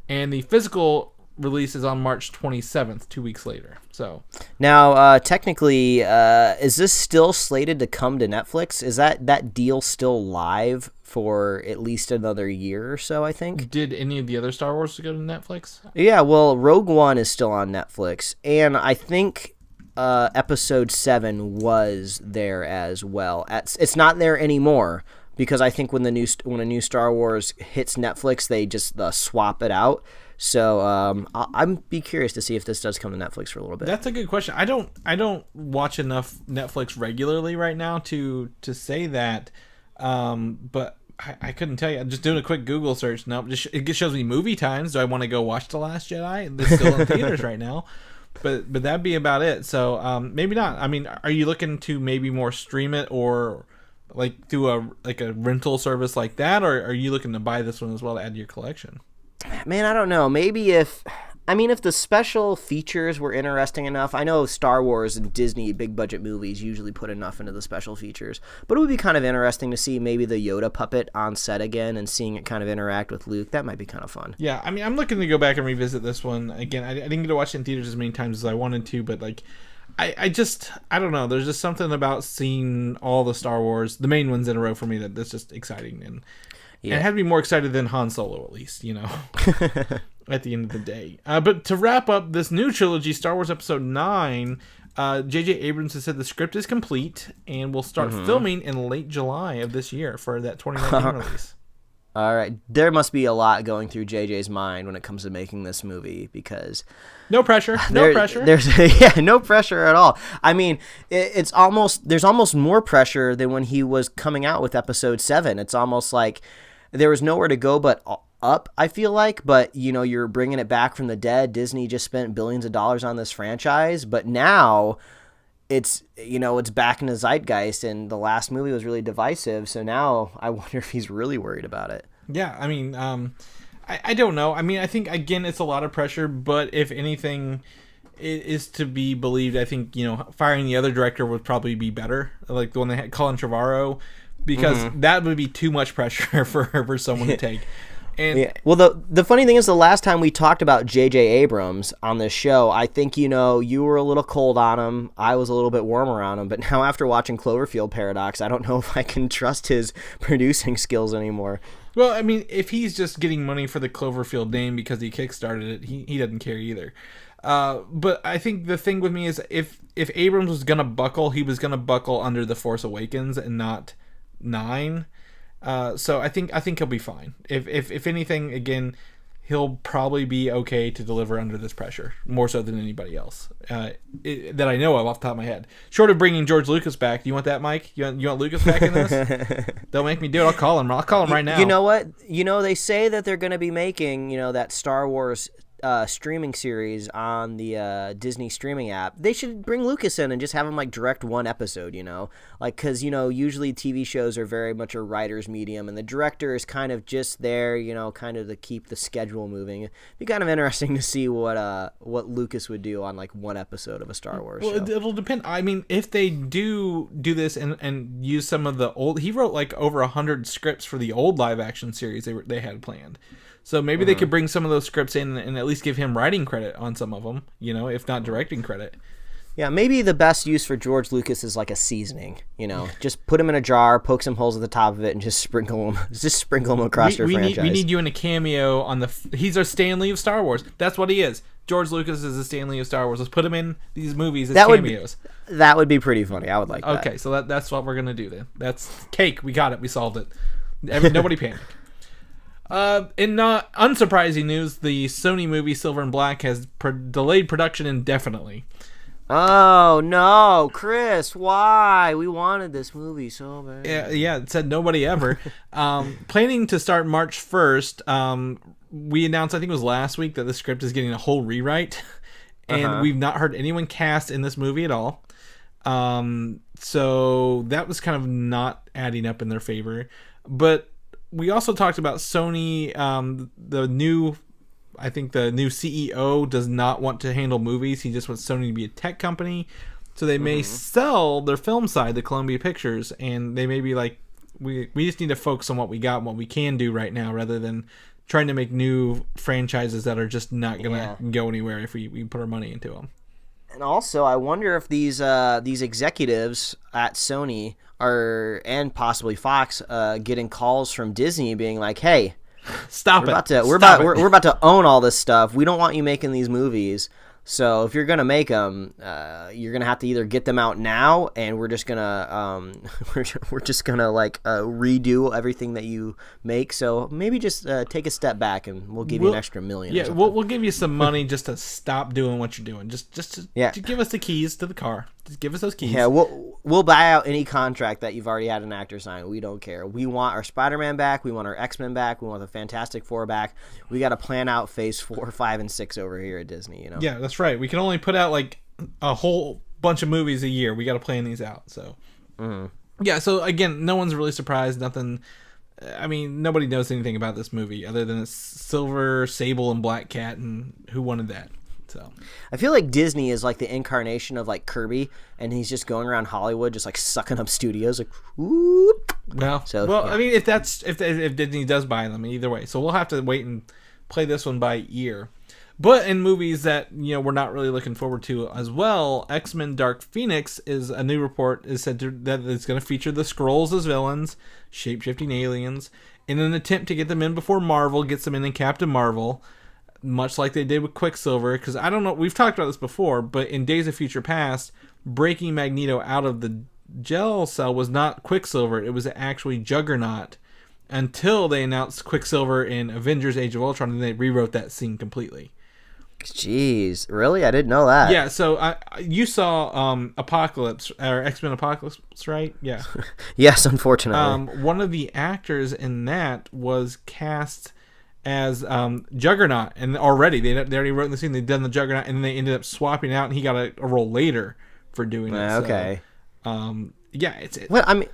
Speaker 2: And the physical release is on March 27th, 2 weeks later. So
Speaker 1: now, technically, is this still slated to come to Netflix? Is that deal still live for at least another year or so, I think?
Speaker 2: Did any of the other Star Wars go to Netflix?
Speaker 1: Yeah, well, Rogue One is still on Netflix, and I think Episode 7 was there as well. It's not there anymore, because I think when a new Star Wars hits Netflix, they just swap it out. So I'd be curious to see if this does come to Netflix for a little bit.
Speaker 2: That's a good question. I don't watch enough Netflix regularly right now to say that. But I couldn't tell you. I'm just doing a quick Google search. No, it just shows me movie times. Do I want to go watch The Last Jedi? It's still in theaters right now. But that'd be about it. So maybe not. I mean, are you looking to maybe more stream it or like do a rental service like that, or are you looking to buy this one as well to add to your collection?
Speaker 1: Man, I don't know. Maybe if the special features were interesting enough. I know Star Wars and Disney big budget movies usually put enough into the special features, but it would be kind of interesting to see maybe the Yoda puppet on set again and seeing it kind of interact with Luke. That might be kind of fun.
Speaker 2: Yeah, I mean, I'm looking to go back and revisit this one again. I didn't get to watch it in theaters as many times as I wanted to, but like, I don't know. There's just something about seeing all the Star Wars, the main ones in a row for me that's just exciting, and it had to be more excited than Han Solo, at least, you know. At the end of the day. But to wrap up this new trilogy, Star Wars Episode 9, J.J. Abrams has said the script is complete and will start filming in late July of this year for that 2019 release.
Speaker 1: All right. There must be a lot going through JJ's mind when it comes to making this movie because...
Speaker 2: No pressure. No pressure.
Speaker 1: There's no pressure at all. I mean, there's almost more pressure than when he was coming out with Episode 7. It's almost like there was nowhere to go but up, I feel like, but you know, you're bringing it back from the dead. Disney just spent billions of dollars on this franchise, but now it's back in the zeitgeist, and the last movie was really divisive, so now I wonder if he's really worried about it.
Speaker 2: Yeah, I mean, I don't know. I mean, I think, again, it's a lot of pressure, but if anything is to be believed, I think, firing the other director would probably be better, like the one they had, Colin Trevorrow, because that would be too much pressure for someone to take. And
Speaker 1: yeah. Well, the funny thing is, the last time we talked about J.J. Abrams on this show, I think, you were a little cold on him. I was a little bit warmer on him. But now after watching Cloverfield Paradox, I don't know if I can trust his producing skills anymore.
Speaker 2: Well, I mean, if he's just getting money for the Cloverfield name because he kickstarted it, he doesn't care either. But I think the thing with me is if Abrams was going to buckle, he was going to buckle under The Force Awakens and not 9. So I think he'll be fine. If anything, again, he'll probably be okay to deliver under this pressure, more so than anybody else that I know of off the top of my head. Short of bringing George Lucas back. Do you want that, Mike? You want Lucas back in this? Don't make me do it. I'll call him. I'll call him right now.
Speaker 1: You know what? They say that they're going to be making, that Star Wars streaming series on the Disney streaming app. They should bring Lucas in and just have him direct one episode, because usually TV shows are very much a writer's medium, and the director is kind of just there, kind of to keep the schedule moving. It'd be kind of interesting to see what Lucas would do on one episode of a Star Wars show.
Speaker 2: It'll depend. I mean, if they do this and use some of the old, he wrote over 100 scripts for the old live action series they had planned. So maybe they could bring some of those scripts in and at least give him writing credit on some of them, if not directing credit.
Speaker 1: Yeah, maybe the best use for George Lucas is like a seasoning, Just put him in a jar, poke some holes at the top of it, and just sprinkle him across your franchise.
Speaker 2: We need you in a cameo on he's our Stan Lee of Star Wars. That's what he is. George Lucas is the Stan Lee of Star Wars. Let's put him in these movies as cameos.
Speaker 1: That would be pretty funny. I would like that.
Speaker 2: Okay, so that's what we're going to do then. That's cake. We got it. We solved it. Nobody panic. In not unsurprising news, the Sony movie Silver and Black has delayed production indefinitely.
Speaker 1: Oh no, Chris! Why? We wanted this movie so bad.
Speaker 2: Yeah. It said nobody ever. Planning to start March 1st. We announced, I think it was last week, that the script is getting a whole rewrite, and we've not heard anyone cast in this movie at all. So that was kind of not adding up in their favor, but. We also talked about Sony, the new CEO does not want to handle movies. He just wants Sony to be a tech company. So they may sell their film side to Columbia Pictures, and they may be like, we just need to focus on what we got and what we can do right now rather than trying to make new franchises that are just not going to go anywhere if we put our money into them.
Speaker 1: And also, I wonder if these executives at Sony and possibly Fox getting calls from Disney being like, "Hey,
Speaker 2: stop it!
Speaker 1: We're about to own all this stuff. We don't want you making these movies. So if you're gonna make them, you're gonna have to either get them out now, and we're just gonna redo everything that you make. So maybe just take a step back, and we'll give you an extra $1 million.
Speaker 2: Yeah, we'll give you some money just to stop doing what you're doing. Just to give us the keys to the car. Just give us those keys.
Speaker 1: Yeah, we'll buy out any contract that you've already had an actor sign. We don't care. We want our Spider-Man back. We want our X-Men back. We want the Fantastic Four back. We got to plan out Phase 4, 5, and 6 over here at Disney. You know.
Speaker 2: Yeah, that's right. We can only put out like a whole bunch of movies a year. We got to plan these out. So, yeah. So again, no one's really surprised. Nothing. I mean, nobody knows anything about this movie other than it's Silver Sable and Black Cat, and who wanted that? So
Speaker 1: I feel like Disney is like the incarnation of like Kirby, and he's just going around Hollywood, just like sucking up studios, like whoop.
Speaker 2: Well,
Speaker 1: yeah.
Speaker 2: I mean, if Disney does buy them, either way, so we'll have to wait and play this one by ear. But in movies that we're not really looking forward to as well, X-Men: Dark Phoenix is a new report is said that it's going to feature the Skrulls as villains, shape-shifting aliens, in an attempt to get them in before Marvel gets them in Captain Marvel. Much like they did with Quicksilver, because I don't know, we've talked about this before, but in Days of Future Past, breaking Magneto out of the gel cell was not Quicksilver, it was actually Juggernaut, until they announced Quicksilver in Avengers Age of Ultron, and they rewrote that scene completely.
Speaker 1: Jeez, really? I didn't know that.
Speaker 2: Yeah, so you saw Apocalypse, or X-Men Apocalypse, right? Yeah.
Speaker 1: Yes, unfortunately.
Speaker 2: One of the actors in that was cast as Juggernaut, and already they already wrote in the scene, they'd done the Juggernaut, and then they ended up swapping out, and he got a role later for doing it.
Speaker 1: Okay.
Speaker 2: So, yeah, it's
Speaker 1: well, I mean,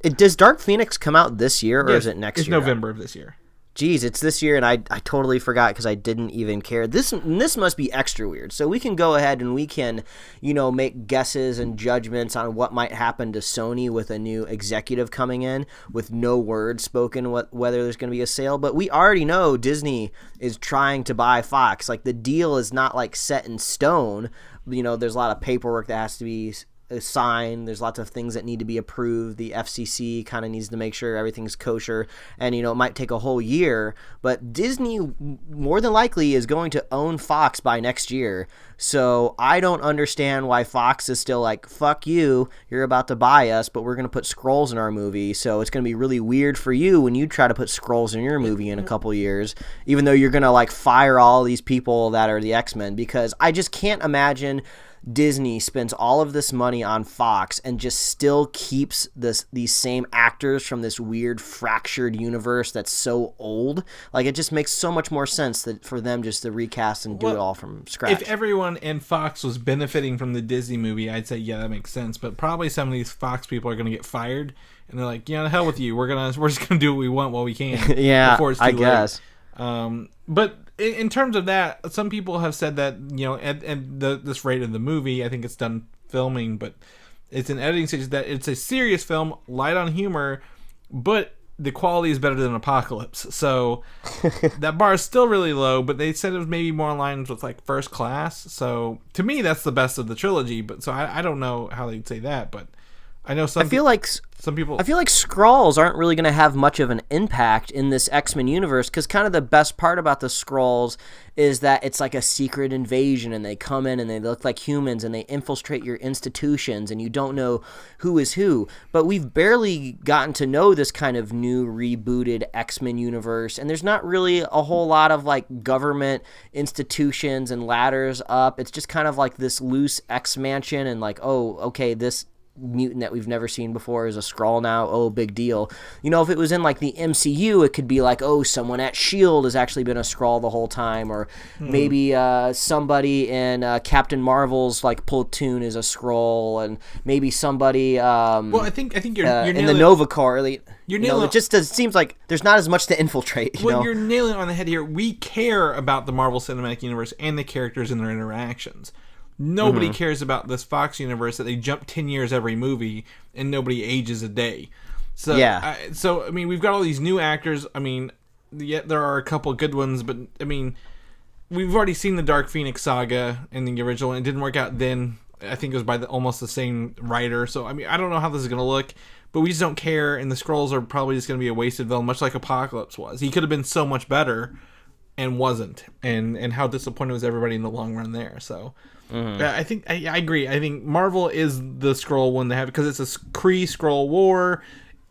Speaker 1: does Dark Phoenix come out this year, or is it next year?
Speaker 2: It's November of this year.
Speaker 1: Geez, it's this year, and I totally forgot because I didn't even care. This must be extra weird. So we can go ahead and we can, make guesses and judgments on what might happen to Sony with a new executive coming in with no word spoken whether there's going to be a sale. But we already know Disney is trying to buy Fox. Like, the deal is not like set in stone. There's a lot of paperwork that has to be signed. There's lots of things that need to be approved. The FCC kind of needs to make sure everything's kosher, and it might take a whole year, but Disney more than likely is going to own Fox by next year. So I don't understand why Fox is still like, fuck you, you're about to buy us, but we're going to put Skrulls in our movie. So it's going to be really weird for you when you try to put Skrulls in your movie in a couple years, even though you're going to like fire all these people that are the X-Men, because I just can't imagine Disney spends all of this money on Fox and just still keeps these same actors from this weird fractured universe that's so old. Like, it just makes so much more sense for them just to recast and do it all from scratch.
Speaker 2: If everyone in Fox was benefiting from the Disney movie, I'd say, yeah, that makes sense. But probably some of these Fox people are going to get fired, and they're like, the hell with you. We're just going to do what we want while we can.
Speaker 1: Yeah,
Speaker 2: before it's too
Speaker 1: I
Speaker 2: late.
Speaker 1: guess.
Speaker 2: But in terms of that, some people have said that, at this rate of the movie, I think it's done filming, but it's an editing stage, that it's a serious film, light on humor, but the quality is better than Apocalypse. So that bar is still really low, but they said it was maybe more in line with like First Class. So to me, that's the best of the trilogy. But so I don't know how they'd say that, but I know some.
Speaker 1: I feel like Skrulls aren't really going to have much of an impact in this X-Men universe, because kind of the best part about the Skrulls is that it's like a secret invasion, and they come in and they look like humans and they infiltrate your institutions, and you don't know who is who. But we've barely gotten to know this kind of new rebooted X-Men universe, and there's not really a whole lot of like government institutions and ladders up. It's just kind of like this loose X-mansion, and like, oh, okay, this mutant that we've never seen before is a Skrull now. Oh, big deal. If it was in like the MCU, it could be like, oh, someone at S.H.I.E.L.D. has actually been a Skrull the whole time, or maybe somebody in Captain Marvel's like platoon is a Skrull, and maybe somebody
Speaker 2: well, I think you're
Speaker 1: in the Nova Corps.
Speaker 2: You're nailing
Speaker 1: it just seems like there's not as much to infiltrate.
Speaker 2: You're nailing it on the head here. We care about the Marvel Cinematic Universe and the characters and their interactions. Nobody cares about this Fox universe that they jump 10 years every movie and nobody ages a day. So,
Speaker 1: yeah.
Speaker 2: I mean, we've got all these new actors. I mean, there are a couple good ones, but I mean, we've already seen the Dark Phoenix saga in the original, and it didn't work out then. I think it was by almost the same writer. So, I mean, I don't know how this is going to look, but we just don't care, and the Skrulls are probably just going to be a wasted villain, much like Apocalypse was. He could have been so much better and wasn't, and how disappointed was everybody in the long run there. So I think I agree. I think Marvel is the Skrull one to have, because it's a Kree Skrull war.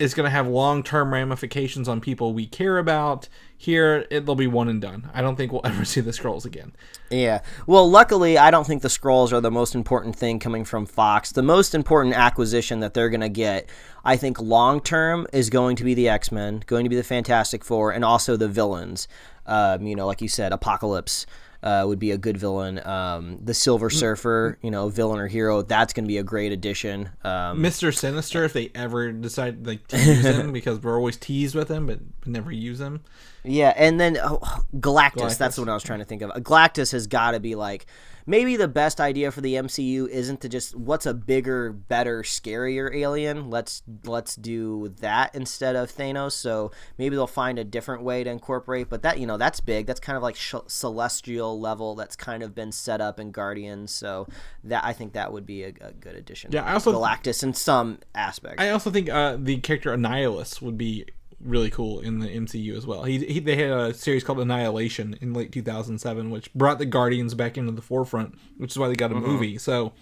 Speaker 2: is going to have long-term ramifications on people we care about. Here, it'll be one and done. I don't think we'll ever see the Skrulls again.
Speaker 1: Yeah. Well, luckily, I don't think the Skrulls are the most important thing coming from Fox. The most important acquisition that they're going to get, I think, long-term is going to be the X-Men, going to be the Fantastic Four, and also the villains. Like you said, Apocalypse would be a good villain. The Silver Surfer, villain or hero, that's going to be a great addition.
Speaker 2: Mr. Sinister, if they ever decide to use him, because we're always teased with him, but never use him.
Speaker 1: Yeah, and then Galactus, that's what I was trying to think of. Galactus has got to be like, maybe the best idea for the MCU isn't to just, what's a bigger, better, scarier alien? Let's do that instead of Thanos. So maybe they'll find a different way to incorporate, but that, that's big. That's kind of like celestial level that's kind of been set up in Guardians. So that, I think that would be a good addition.
Speaker 2: Yeah, I also
Speaker 1: Galactus in some aspects.
Speaker 2: I also think the character Annihilus would be really cool in the MCU as well. They had a series called Annihilation in late 2007, which brought the Guardians back into the forefront, which is why they got a movie. So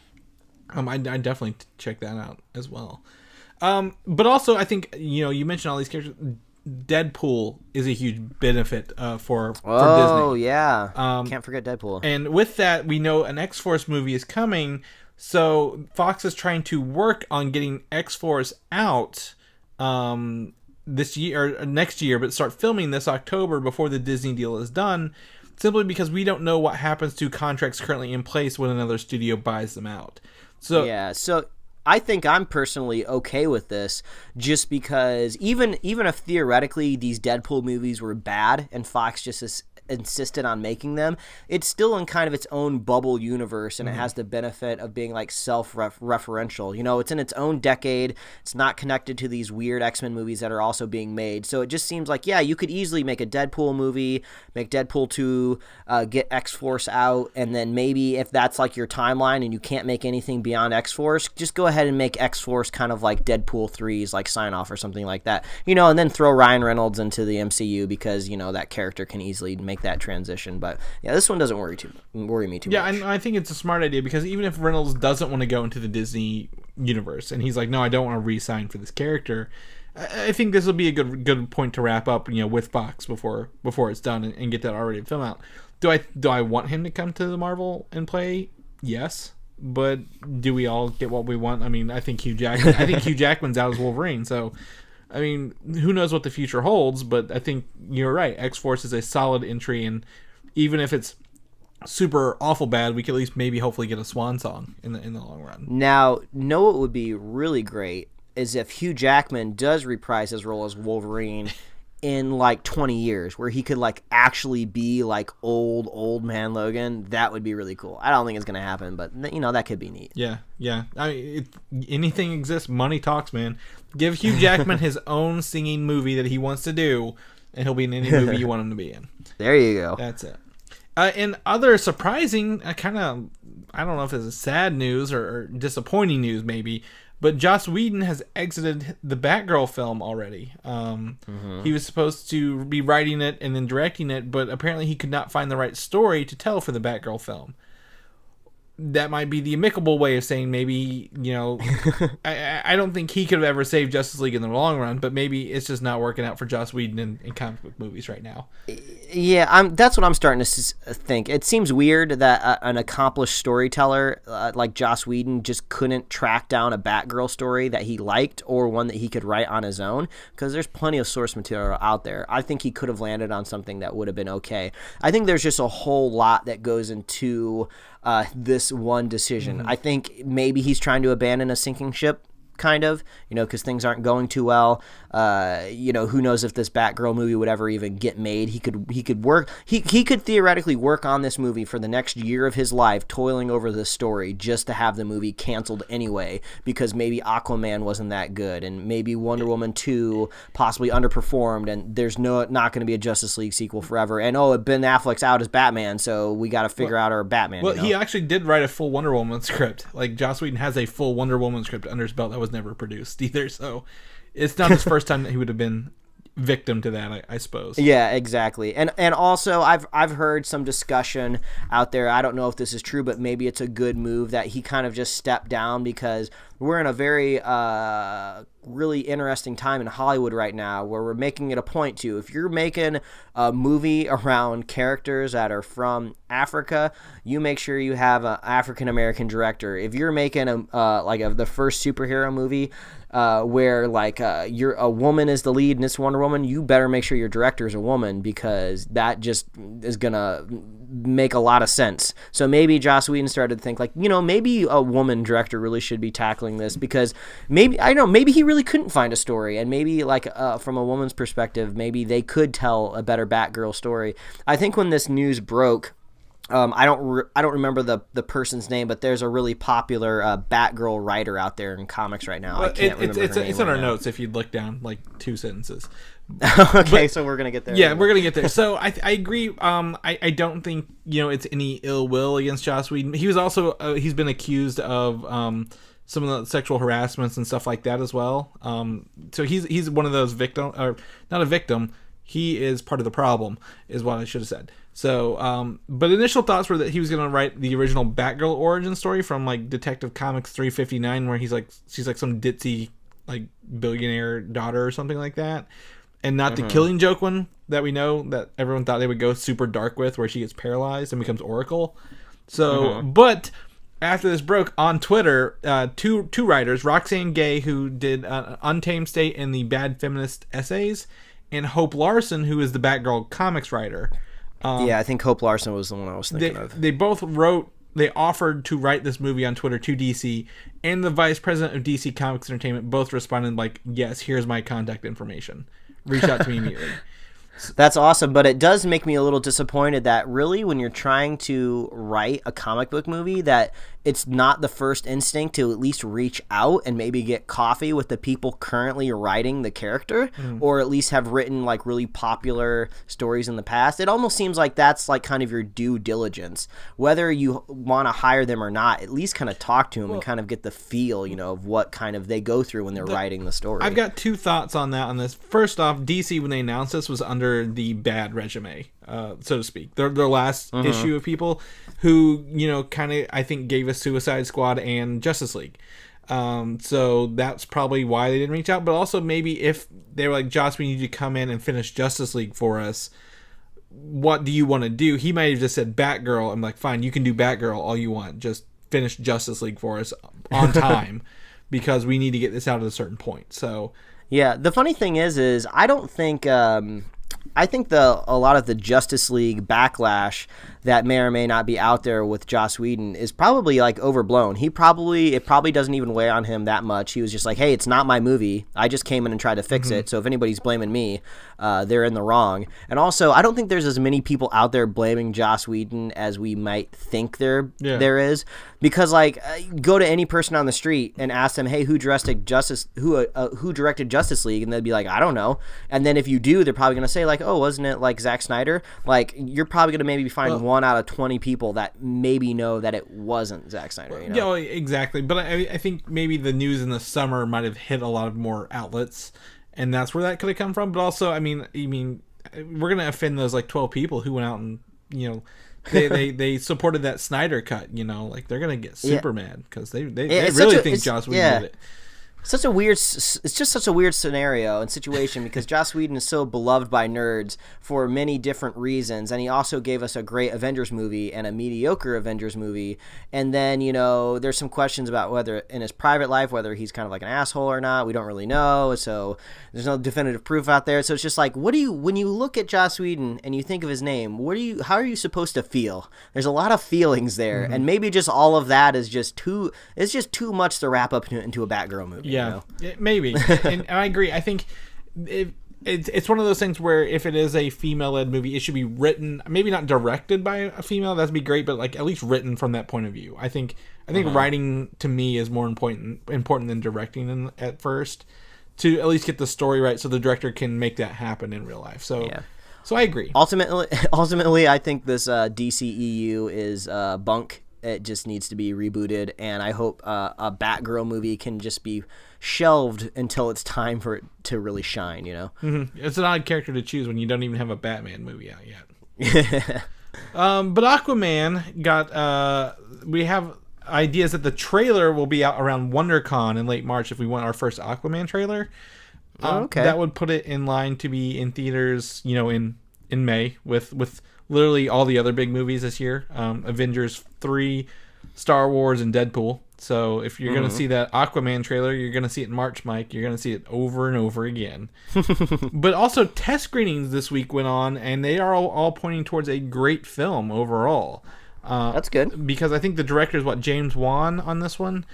Speaker 2: I definitely check that out as well. But also, I think, you mentioned all these characters. Deadpool is a huge benefit for Disney.
Speaker 1: Oh, yeah. Can't forget Deadpool.
Speaker 2: And with that, we know an X-Force movie is coming. So Fox is trying to work on getting X-Force out this year or next year, but start filming this October before the Disney deal is done, simply because we don't know what happens to contracts currently in place when another studio buys them out. So
Speaker 1: I think I'm personally okay with this, just because even if theoretically these Deadpool movies were bad and Fox just insisted on making them, it's still in kind of its own bubble universe, and it has the benefit of being like self-referential. It's in its own decade. It's not connected to these weird X-Men movies that are also being made. So it just seems like, yeah, you could easily make a Deadpool movie, make Deadpool 2, get X-Force out, and then maybe if that's like your timeline and you can't make anything beyond X-Force, just go ahead and make X-Force kind of like Deadpool 3's like sign-off or something like that. And then throw Ryan Reynolds into the MCU because, that character can easily make that transition. But yeah, this one doesn't worry me too much.
Speaker 2: Yeah, and I think it's a smart idea, because even if Reynolds doesn't want to go into the Disney universe and he's like, no, I don't want to re-sign for this character, I think this will be a good point to wrap up, with Fox before it's done and get that already film out. Do I want him to come to the Marvel and play? Yes. But do we all get what we want? I mean, I think Hugh Jackman's out as Wolverine, so I mean, who knows what the future holds, but I think you're right. X-Force is a solid entry, and even if it's super awful bad, we could at least maybe hopefully get a swan song in the long run.
Speaker 1: Now, what would be really great is if Hugh Jackman does reprise his role as Wolverine in like 20 years, where he could like actually be like old man Logan. That would be really cool. I don't think it's gonna happen, but that could be neat.
Speaker 2: Yeah. I mean, anything exists. Money talks, man. Give Hugh Jackman his own singing movie that he wants to do, and he'll be in any movie you want him to be in.
Speaker 1: There you go.
Speaker 2: That's it. And other surprising, I don't know if it's sad news or disappointing news maybe, but Joss Whedon has exited the Batgirl film already. He was supposed to be writing it and then directing it, but apparently he could not find the right story to tell for the Batgirl film. That might be the amicable way of saying maybe, I don't think he could have ever saved Justice League in the long run, but maybe it's just not working out for Joss Whedon in comic book movies right now.
Speaker 1: Yeah, that's what I'm starting to think. It seems weird that an accomplished storyteller like Joss Whedon just couldn't track down a Batgirl story that he liked or one that he could write on his own, because there's plenty of source material out there. I think he could have landed on something that would have been okay. I think there's just a whole lot that goes into this one decision. I think maybe he's trying to abandon a sinking ship, kind of, because things aren't going too well. Who knows if this Batgirl movie would ever even get made. He could theoretically work on this movie for the next year of his life, toiling over this story just to have the movie canceled anyway, because maybe Aquaman wasn't that good, and maybe Wonder Woman 2 possibly underperformed, and there's not going to be a Justice League sequel forever, and Ben Affleck's out as Batman, so we got to figure out our Batman.
Speaker 2: Well, he actually did write a full Wonder Woman script. Like, Joss Whedon has a full Wonder Woman script under his belt that was never produced either, so it's not his first time that he would have been victim to that, I suppose.
Speaker 1: Yeah, exactly. And also I've heard some discussion out there. I don't know if this is true, but maybe it's a good move that he kind of just stepped down, because we're in a very really interesting time in Hollywood right now where we're making it a point to, if you're making a movie around characters that are from Africa, you make sure you have an African-American director. If you're making the first superhero movie where you're a woman is the lead and it's Wonder Woman, you better make sure your director is a woman, because that just is gonna make a lot of sense. So maybe Joss Whedon started to think maybe a woman director really should be tackling this, because maybe he really couldn't find a story, and maybe from a woman's perspective, maybe they could tell a better Batgirl story. I think when this news broke, I don't remember the person's name, but there's a really popular Batgirl writer out there in comics right now.
Speaker 2: Well,
Speaker 1: I can't remember her name.
Speaker 2: It's in our notes if you look down 2 sentences.
Speaker 1: Okay, so we're gonna get there.
Speaker 2: Yeah, we're gonna get there. So I agree. I don't think it's any ill will against Joss Whedon. He was also he's been accused of some of the sexual harassments and stuff like that as well. So he's one of those victim, or not a victim. He is part of the problem, is what I should have said. So, but initial thoughts were that he was going to write the original Batgirl origin story from Detective Comics 359, where she's some ditzy billionaire daughter or something like that, and not the Killing Joke one that we know that everyone thought they would go super dark with, where she gets paralyzed and becomes Oracle. So, but after this broke on Twitter, two writers, Roxane Gay, who did Untamed State and the Bad Feminist Essays, and Hope Larson, who is the Batgirl comics writer.
Speaker 1: I think Hope Larson was the one I was thinking of.
Speaker 2: They both they offered to write this movie on Twitter to DC, and the vice president of DC Comics Entertainment both responded yes, here's my contact information. Reach out to me immediately.
Speaker 1: That's awesome, but it does make me a little disappointed that really when you're trying to write a comic book movie, that it's not the first instinct to at least reach out and maybe get coffee with the people currently writing the character, or at least have written really popular stories in the past. It almost seems like that's kind of your due diligence. Whether you want to hire them or not, at least kind of talk to them and kind of get the feel, of what kind of they go through when they're writing the story.
Speaker 2: I've got 2 thoughts on that. On this, first off, DC, when they announced this, was under the bad resume, so to speak. Their last issue of people who kind of, I think, gave us Suicide Squad and Justice League. So that's probably why they didn't reach out. But also maybe if they were Joss, we need you to come in and finish Justice League for us. What do you want to do? He might have just said Batgirl. I'm fine, you can do Batgirl all you want. Just finish Justice League for us on time because we need to get this out at a certain point. So
Speaker 1: yeah, the funny thing is I don't think I think a lot of the Justice League backlash that may or may not be out there with Joss Whedon is probably overblown. It probably doesn't even weigh on him that much. He was just hey, it's not my movie. I just came in and tried to fix it. So if anybody's blaming me, they're in the wrong. And also, I don't think there's as many people out there blaming Joss Whedon as we might think there is. Because go to any person on the street and ask them, hey, who directed Justice League? And they'd be I don't know. And then if you do, they're probably gonna say oh, wasn't it Zack Snyder? You're probably gonna maybe find 1 out of 20 people that maybe know that it wasn't Zack Snyder.
Speaker 2: Yeah, exactly. But I think maybe the news in the summer might have hit a lot of more outlets, and that's where that could have come from. But also, I mean, we're gonna offend those 12 people who went out and they supported that Snyder cut. They're gonna get super mad because they really think Joss Whedon did it.
Speaker 1: It's just such a weird scenario and situation because Joss Whedon is so beloved by nerds for many different reasons, and he also gave us a great Avengers movie and a mediocre Avengers movie. And then there's some questions about whether in his private life whether he's kind of an asshole or not. We don't really know, so there's no definitive proof out there. So it's just when you look at Joss Whedon and you think of his name, how are you supposed to feel? There's a lot of feelings there, and maybe just all of that is just too much to wrap up into a Batgirl movie.
Speaker 2: Yeah, maybe. and I agree. I think it's one of those things where if it is a female-led movie, it should be written, maybe not directed by a female, that'd be great, but at least written from that point of view. I think writing to me is more important than directing at first, to at least get the story right so the director can make that happen in real life. So yeah. So I agree.
Speaker 1: Ultimately, I think this DCEU is bunk. It just needs to be rebooted, and I hope a Batgirl movie can just be shelved until it's time for it to really shine,
Speaker 2: It's an odd character to choose when you don't even have a Batman movie out yet. But Aquaman got... we have idea is that the trailer will be out around WonderCon in late March if we want our first Aquaman trailer.
Speaker 1: Okay.
Speaker 2: That would put it in line to be in theaters, in May with literally all the other big movies this year. Avengers 3, Star Wars, and Deadpool. So if you're going to see that Aquaman trailer, you're going to see it in March, Mike. You're going to see it over and over again. But also test screenings this week went on, and they are all pointing towards a great film overall.
Speaker 1: That's good.
Speaker 2: Because I think the director is James Wan on this one.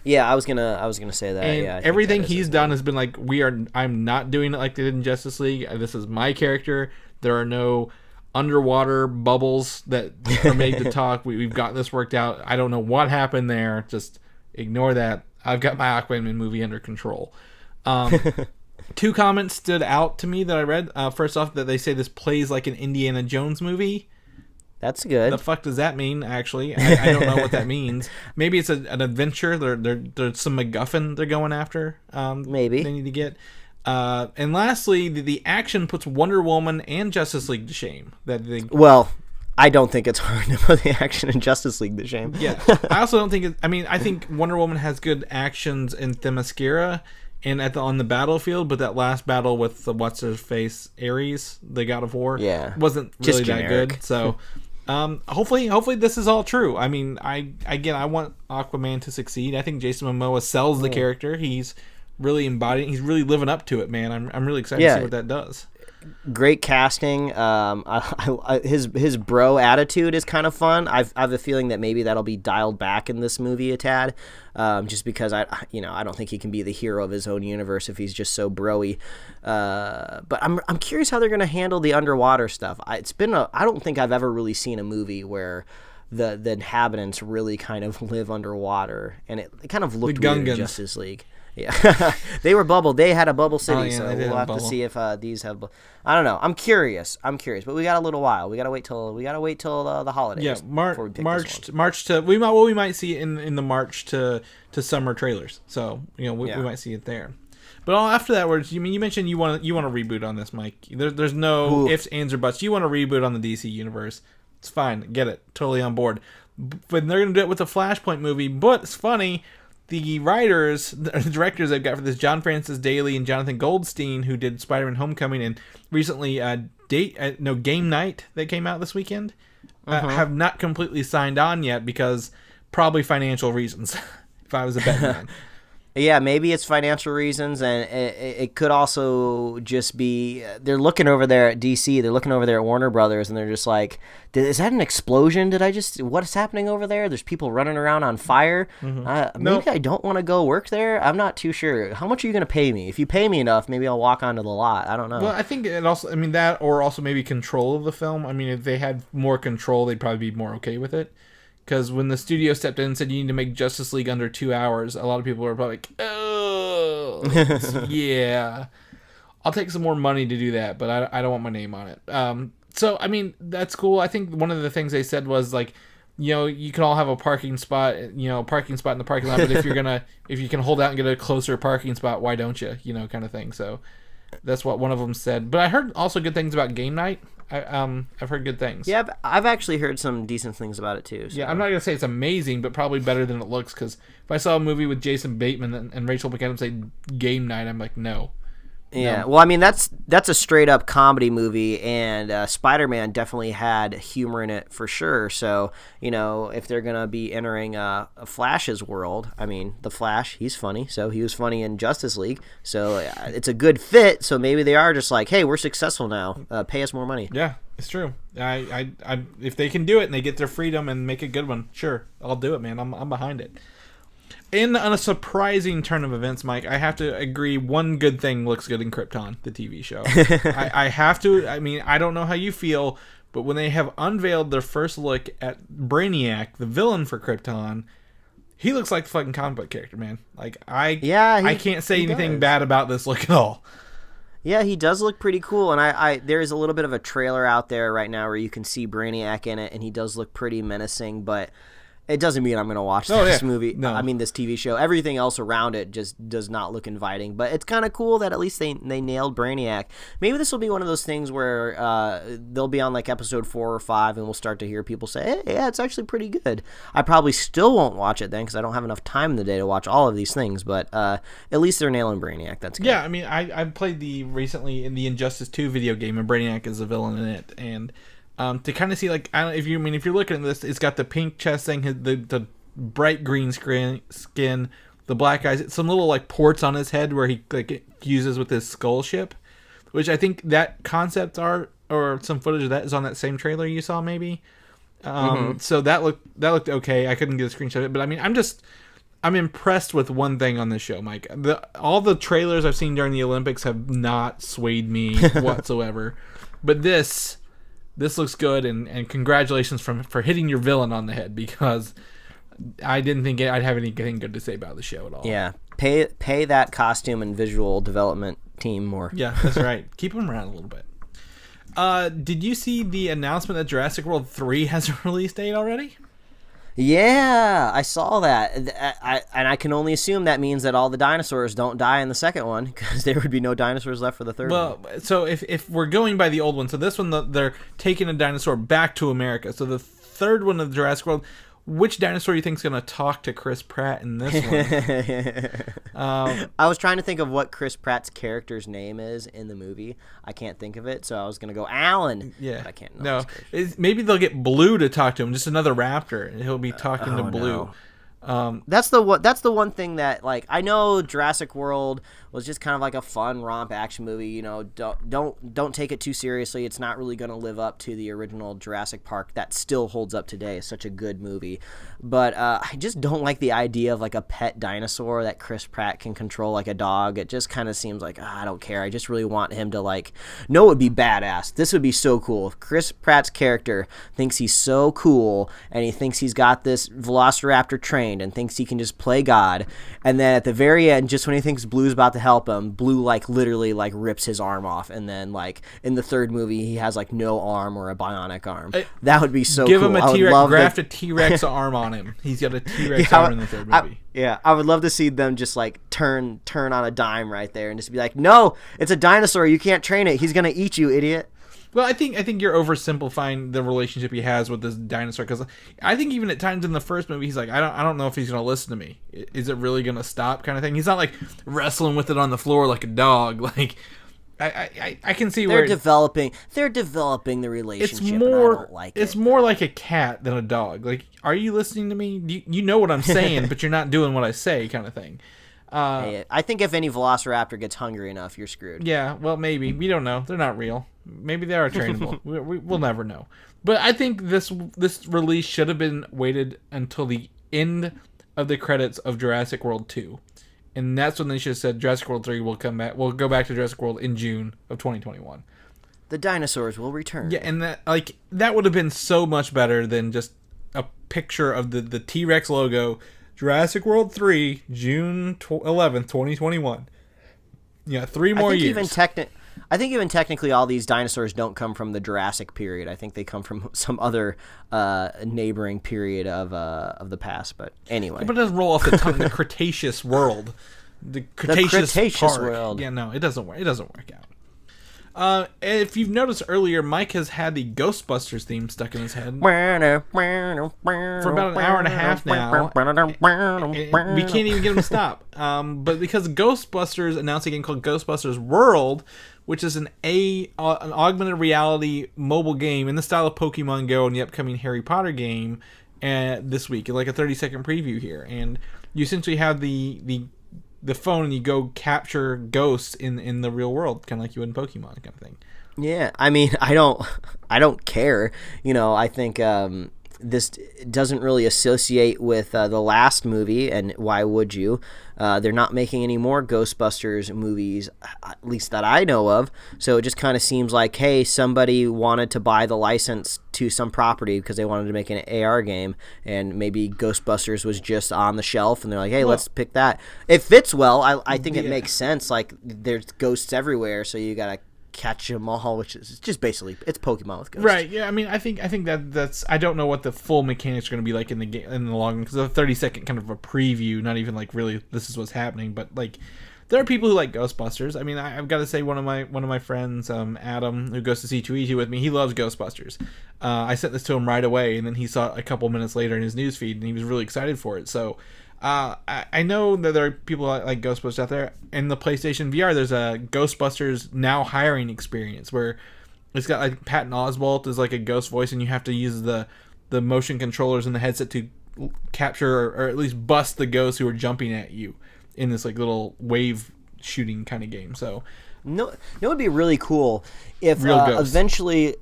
Speaker 1: Yeah, I was gonna say that.
Speaker 2: And
Speaker 1: yeah,
Speaker 2: everything he's done has been like, I'm not doing it like they did in Justice League. This is my character. There are no underwater bubbles that are made to talk. We've got this worked out. I don't know what happened there. Just ignore that. I've got my Aquaman movie under control. 2 comments stood out to me that I read. First off, that they say this plays like an Indiana Jones movie.
Speaker 1: That's good.
Speaker 2: The fuck does that mean, actually? I don't know what that means. Maybe it's an adventure. There's some MacGuffin they're going after.
Speaker 1: Maybe.
Speaker 2: They need to get. And lastly, the action puts Wonder Woman and Justice League to shame.
Speaker 1: Well, I don't think it's hard to put the action in Justice League to shame.
Speaker 2: Yeah. I also don't think I think Wonder Woman has good actions in Themyscira and on the battlefield, but that last battle with the what's-her-face Ares, the God of War, wasn't really
Speaker 1: just
Speaker 2: that good. So... hopefully this is all true. I mean, I want Aquaman to succeed. I think Jason Momoa sells the character. He's really embodying. He's really living up to it, man. I'm really excited to see what that does.
Speaker 1: Great casting. His bro attitude is kind of fun. I have a feeling that maybe that'll be dialed back in this movie a tad, just because I don't think he can be the hero of his own universe if he's just so broy. But I'm curious how they're gonna handle the underwater stuff. I don't think I've ever really seen a movie where the inhabitants really kind of live underwater, and it kind of looked weird in Justice League. Yeah, they were bubbled. They had a bubble city, so we'll have to see if these have. I don't know. I'm curious, but we got a little while. We gotta wait till the holidays.
Speaker 2: Yeah, March to we might see it in the March to summer trailers. So we might see it there. But all after that, you mentioned you want a reboot on this, Mike. There's no ifs, ands, or buts. You want a reboot on the DC universe. It's fine. Get it. Totally on board. But they're gonna do it with the Flashpoint movie. But it's funny. The directors they've got for this, John Francis Daly and Jonathan Goldstein, who did Spider-Man: Homecoming and recently Game Night that came out this weekend, have not completely signed on yet because probably financial reasons. If I was a betting man.
Speaker 1: Yeah, maybe it's financial reasons, and it could also just be they're looking over there at DC, they're looking over there at Warner Brothers, and they're just like, is that an explosion? What is happening over there? There's people running around on fire. Maybe I don't want to go work there. I'm not too sure. How much are you going to pay me? If you pay me enough, maybe I'll walk onto the lot. I don't know.
Speaker 2: Well, I think it also, that, or also maybe control of the film. If they had more control, they'd probably be more okay with it. Because when the studio stepped in and said you need to make Justice League under 2 hours, a lot of people were probably like, oh, yeah. I'll take some more money to do that, but I don't want my name on it. So, that's cool. I think one of the things they said was, like, you can all have a parking spot in the parking lot, but if you can hold out and get a closer parking spot, why don't you? Kind of thing. So that's what one of them said. But I heard also good things about Game Night. I've heard good things.
Speaker 1: Yeah, I've actually heard some decent things about it too. So.
Speaker 2: Yeah, I'm not gonna say it's amazing, but probably better than it looks. Because if I saw a movie with Jason Bateman and Rachel McAdams say Game Night, I'm like, no.
Speaker 1: Yeah,
Speaker 2: no.
Speaker 1: Well, that's a straight up comedy movie, and Spider-Man definitely had humor in it for sure. So if they're gonna be entering a Flash's world, the Flash, he's funny, so he was funny in Justice League, so it's a good fit. So maybe they are just like, hey, we're successful now, pay us more money.
Speaker 2: Yeah, it's true. I if they can do it and they get their freedom and make a good one, sure, I'll do it, man. I'm behind it. On a surprising turn of events, Mike, I have to agree one good thing looks good in Krypton, the TV show. I have to. I don't know how you feel, but when they have unveiled their first look at Brainiac, the villain for Krypton, he looks like the fucking comic book character, man. Like, I can't say anything bad about this look at all.
Speaker 1: Yeah, he does look pretty cool, and there is a little bit of a trailer out there right now where you can see Brainiac in it, and he does look pretty menacing, but It doesn't mean I'm going to watch this movie. No. I mean, this TV show. Everything else around it just does not look inviting. But it's kind of cool that at least they nailed Brainiac. Maybe this will be one of those things where they'll be on like episode 4 or 5, and we'll start to hear people say, "Hey, yeah, it's actually pretty good." I probably still won't watch it then because I don't have enough time in the day to watch all of these things. But at least they're nailing Brainiac. That's good.
Speaker 2: Yeah, I mean, I played recently in the Injustice 2 video game, and Brainiac is a villain in it, and to kind of see like if you're looking at this, it's got the pink chest thing, the bright green skin, the black eyes, some little like ports on his head where he like uses with his skull ship, which I think that concept art or some footage of that is on that same trailer you saw maybe. So that looked okay. I couldn't get a screenshot of it, but I mean I'm impressed with one thing on this show, Mike. All the trailers I've seen during the Olympics have not swayed me whatsoever, but this looks good, and congratulations for hitting your villain on the head, because I didn't think I'd have anything good to say about the show at all.
Speaker 1: Yeah, pay that costume and visual development team more.
Speaker 2: Yeah, that's right. Keep them around a little bit. Did you see the announcement that Jurassic World 3 has a release date already?
Speaker 1: Yeah, I saw that. And I can only assume that means that all the dinosaurs don't die in the second one, because there would be no dinosaurs left for the third one.
Speaker 2: Well, so if we're going by the old one, so this one, they're taking a dinosaur back to America. So the third one of Jurassic World, which dinosaur you think is going to talk to Chris Pratt in this one?
Speaker 1: I was trying to think of what Chris Pratt's character's name is in the movie. I can't think of it, so I was going to go Alan.
Speaker 2: Yeah,
Speaker 1: but I can't.
Speaker 2: No, maybe they'll get Blue to talk to him, just another raptor, and he'll be talking to Blue.
Speaker 1: No. That's the one thing that, like, I know Jurassic World was just kind of like a fun romp action movie. You know, don't take it too seriously. It's not really going to live up to the original Jurassic Park that still holds up today. It's such a good movie, but I just don't like the idea of like a pet dinosaur that Chris Pratt can control like a dog. It just kind of seems like I don't care. I just really want him to it would be badass. This would be so cool if Chris Pratt's character thinks he's so cool and he thinks he's got this Velociraptor trained and thinks he can just play God, and then at the very end, just when he thinks Blue's about to help him, Blue literally rips his arm off, and then in the third movie he has no arm or a bionic arm. That would be so
Speaker 2: give
Speaker 1: cool.
Speaker 2: Give him a T-Rex, graft a T-Rex arm on him. He's got a T-Rex arm in the third movie.
Speaker 1: I would love to see them just turn on a dime right there and just be like, no, it's a dinosaur, you can't train it, he's gonna eat you, idiot.
Speaker 2: Well, I think you're oversimplifying the relationship he has with this dinosaur, because I think even at times in the first movie he's like, I don't know if he's gonna listen to me. Is it really gonna stop? Kind of thing. He's not wrestling with it on the floor like a dog. I can see
Speaker 1: they're developing the relationship.
Speaker 2: It's more
Speaker 1: and I don't like
Speaker 2: it's more like a cat than a dog. Are you listening to me? You know what I'm saying, but you're not doing what I say, kind of thing.
Speaker 1: I think if any Velociraptor gets hungry enough, you're screwed.
Speaker 2: Yeah, well, maybe. We don't know. They're not real. Maybe they are trainable. We'll never know. But I think this release should have been waited until the end of the credits of Jurassic World 2. And that's when they should have said Jurassic World 3 will come back. We'll go back to Jurassic World in June of 2021.
Speaker 1: The dinosaurs will return.
Speaker 2: Yeah, and that would have been so much better than just a picture of the T-Rex logo. Jurassic World 3, June 11th, 2021. Yeah, 3 more years.
Speaker 1: I think even technically all these dinosaurs don't come from the Jurassic period. I think they come from some other neighboring period of the past. But anyway.
Speaker 2: Yeah, but it doesn't roll off the tongue. The Cretaceous world. The Cretaceous world. Yeah, no, it doesn't work. It doesn't work out. If you've noticed earlier, Mike has had the Ghostbusters theme stuck in his head for about an hour and a half now. We can't even get him to stop. But because Ghostbusters announced a game called Ghostbusters World, which is an augmented reality mobile game in the style of Pokemon Go and the upcoming Harry Potter game this week, like a 30-second preview here. And you essentially have the phone and you go capture ghosts in the real world, kind of like you would in Pokemon, kind of thing.
Speaker 1: Yeah, I mean, I don't care. I think this doesn't really associate with the last movie, and why would you? They're not making any more Ghostbusters movies, at least that I know of. So it just kind of seems like, hey, somebody wanted to buy the license to some property because they wanted to make an AR game, and maybe Ghostbusters was just on the shelf, and they're like, hey, let's pick that. It fits well. I think it makes sense. There's ghosts everywhere, so you gotta catch them all, which is just basically it's Pokemon with ghosts.
Speaker 2: Right. Yeah. I mean, I think that's. I don't know what the full mechanics are going to be like in the game in the long run, because a 30-second kind of a preview, not even like really this is what's happening, but like. There are people who like Ghostbusters. I mean, I've got to say one of my friends, Adam, who goes to C2E2 with me, he loves Ghostbusters. I sent this to him right away, and then he saw it a couple minutes later in his newsfeed, and he was really excited for it. So I know that there are people like Ghostbusters out there. In the PlayStation VR, there's a Ghostbusters Now hiring experience where it's got like Patton Oswalt is like a ghost voice, and you have to use the motion controllers in the headset to capture or at least bust the ghosts who are jumping at you in this like little wave shooting kind of game. So
Speaker 1: no, it would be really cool if eventually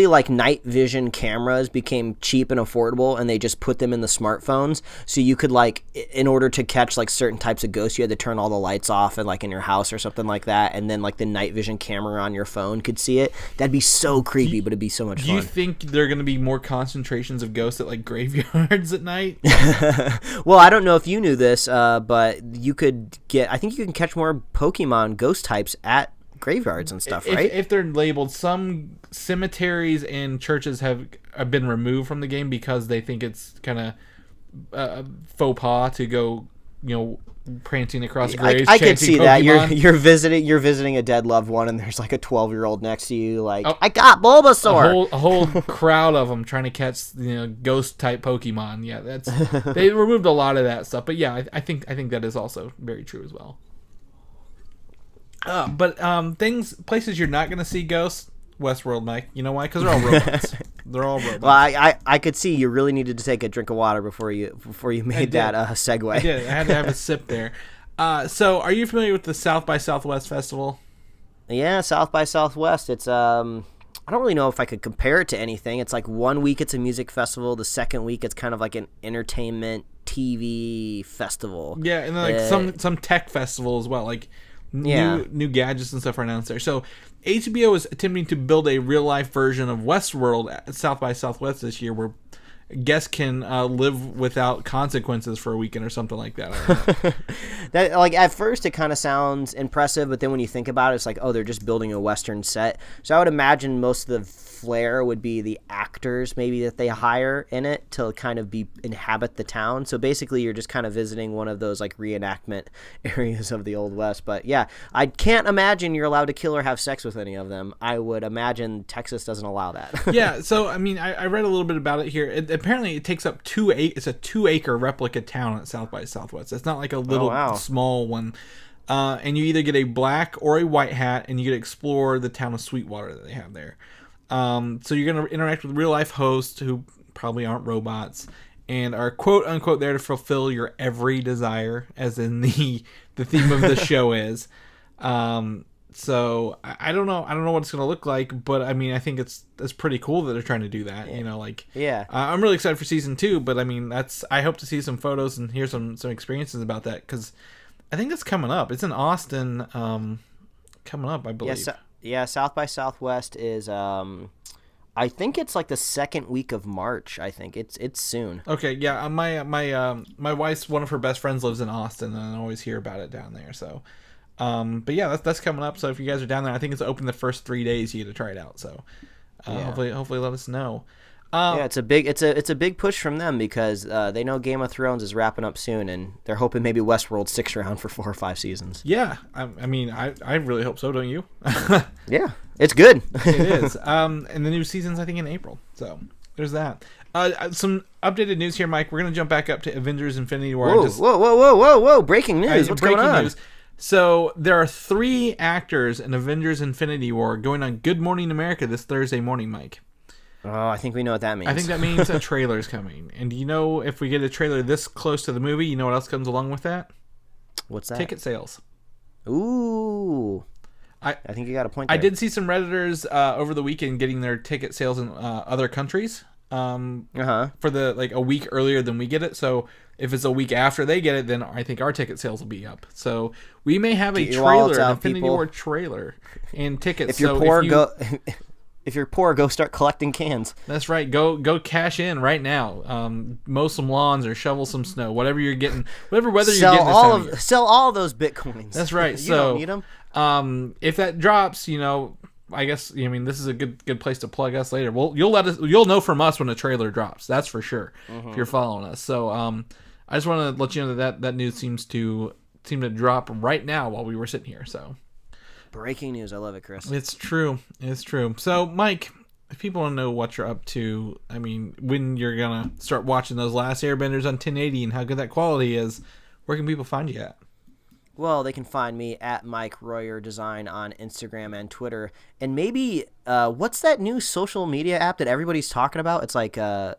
Speaker 1: like night vision cameras became cheap and affordable, and they just put them in the smartphones, so you could like, in order to catch like certain types of ghosts, you had to turn all the lights off and like in your house or something like that, and then like the night vision camera on your phone could see it. That'd be so creepy, but it'd be so much fun.
Speaker 2: Do you think there are going to be more concentrations of ghosts at like graveyards at night?
Speaker 1: Well, I don't know if you knew this, but I think you can catch more Pokemon ghost types at graveyards and stuff, right?
Speaker 2: If they're labeled, some cemeteries and churches have been removed from the game because they think it's kind of faux pas to go, prancing across graves.
Speaker 1: I could see
Speaker 2: Pokemon.
Speaker 1: that you're visiting a dead loved one, and there's like a 12-year-old next to you, like, I got Bulbasaur.
Speaker 2: A whole crowd of them trying to catch ghost type Pokemon. Yeah, they removed a lot of that stuff, but yeah, I think that is also very true as well. But places you're not going to see ghosts, Westworld, Mike. You know why? Because they're all robots. They're all robots.
Speaker 1: Well, I could see you really needed to take a drink of water before you made that segue.
Speaker 2: I did. I had to have a sip there. So, are you familiar with the South by Southwest Festival?
Speaker 1: Yeah, South by Southwest. It's I don't really know if I could compare it to anything. It's like 1 week it's a music festival. The second week it's kind of like an entertainment TV festival.
Speaker 2: Yeah, and then like some tech festival as well. Like. New gadgets and stuff are announced there. So HBO is attempting to build a real life version of Westworld at South by Southwest this year, where guests can live without consequences for a weekend or something like that. I don't know.
Speaker 1: That, like, at first it kind of sounds impressive, but then when you think about it, it's like, oh, they're just building a Western set. So I would imagine most of the flair would be the actors maybe that they hire in it to kind of inhabit the town. So basically you're just kind of visiting one of those like reenactment areas of the Old West. But yeah, I can't imagine you're allowed to kill or have sex with any of them. I would imagine Texas doesn't allow that.
Speaker 2: Yeah, so I mean, I read a little bit about it here. Apparently it takes up it's a 2-acre replica town at South by Southwest. It's not like a little small one. And you either get a black or a white hat, and you get to explore the town of Sweetwater that they have there. So you're going to interact with real life hosts who probably aren't robots and are quote unquote there to fulfill your every desire, as in the theme of the show is. So I don't know what it's going to look like, but I mean, I think it's pretty cool that they're trying to do that.
Speaker 1: Yeah.
Speaker 2: I'm really excited for season 2, but I mean, I hope to see some photos and hear some experiences about that, because I think that's coming up. It's in Austin, coming up, I believe.
Speaker 1: Yeah, South by Southwest is I think it's like the second week of March. I think it's soon.
Speaker 2: Okay, yeah. My wife's one of her best friends lives in Austin, and I always hear about it down there. So, but yeah, that's coming up. So if you guys are down there, I think it's open the first 3 days. You get to try it out. So, hopefully let us know.
Speaker 1: Yeah, it's a big push from them, because they know Game of Thrones is wrapping up soon, and they're hoping maybe Westworld sticks around for 4 or 5 seasons.
Speaker 2: Yeah, I mean, I really hope so, don't you?
Speaker 1: Yeah, it's good.
Speaker 2: It is. And the new season's, I think, in April. So there's that. Some updated news here, Mike. We're gonna jump back up to Avengers: Infinity War.
Speaker 1: Whoa! Breaking news. What's going on?
Speaker 2: So there are 3 actors in Avengers: Infinity War going on Good Morning America this Thursday morning, Mike.
Speaker 1: Oh, I think we know what that means.
Speaker 2: I think that means a trailer's coming. And if we get a trailer this close to the movie, you know what else comes along with that?
Speaker 1: What's that?
Speaker 2: Ticket sales.
Speaker 1: Ooh. I think you got a point there.
Speaker 2: I did see some Redditors over the weekend getting their ticket sales in other countries for a week earlier than we get it. So if it's a week after they get it, then I think our ticket sales will be up. So we may have a trailer, an Infinity War trailer, and tickets.
Speaker 1: If you're poor, If you're poor, go start collecting cans.
Speaker 2: That's right. Go cash in right now. Mow some lawns or shovel some snow. Whatever you're getting, whatever weather you're getting.
Speaker 1: Sell all of those bitcoins.
Speaker 2: That's right.
Speaker 1: You
Speaker 2: So
Speaker 1: don't need them.
Speaker 2: If that drops, I guess this is a good place to plug us later. Well, you'll know from us when a trailer drops. That's for sure. If you're following us. So I just want to let you know that news seems to drop right now while we were sitting here. So.
Speaker 1: Breaking news. I love it, Chris.
Speaker 2: It's true. So, Mike, if people want to know what you're up to, when you're going to start watching those last Airbenders on 1080 and how good that quality is, where can people find you at?
Speaker 1: Well, they can find me at Mike Royer Design on Instagram and Twitter. And maybe, what's that new social media app that everybody's talking about? It's like Venmo?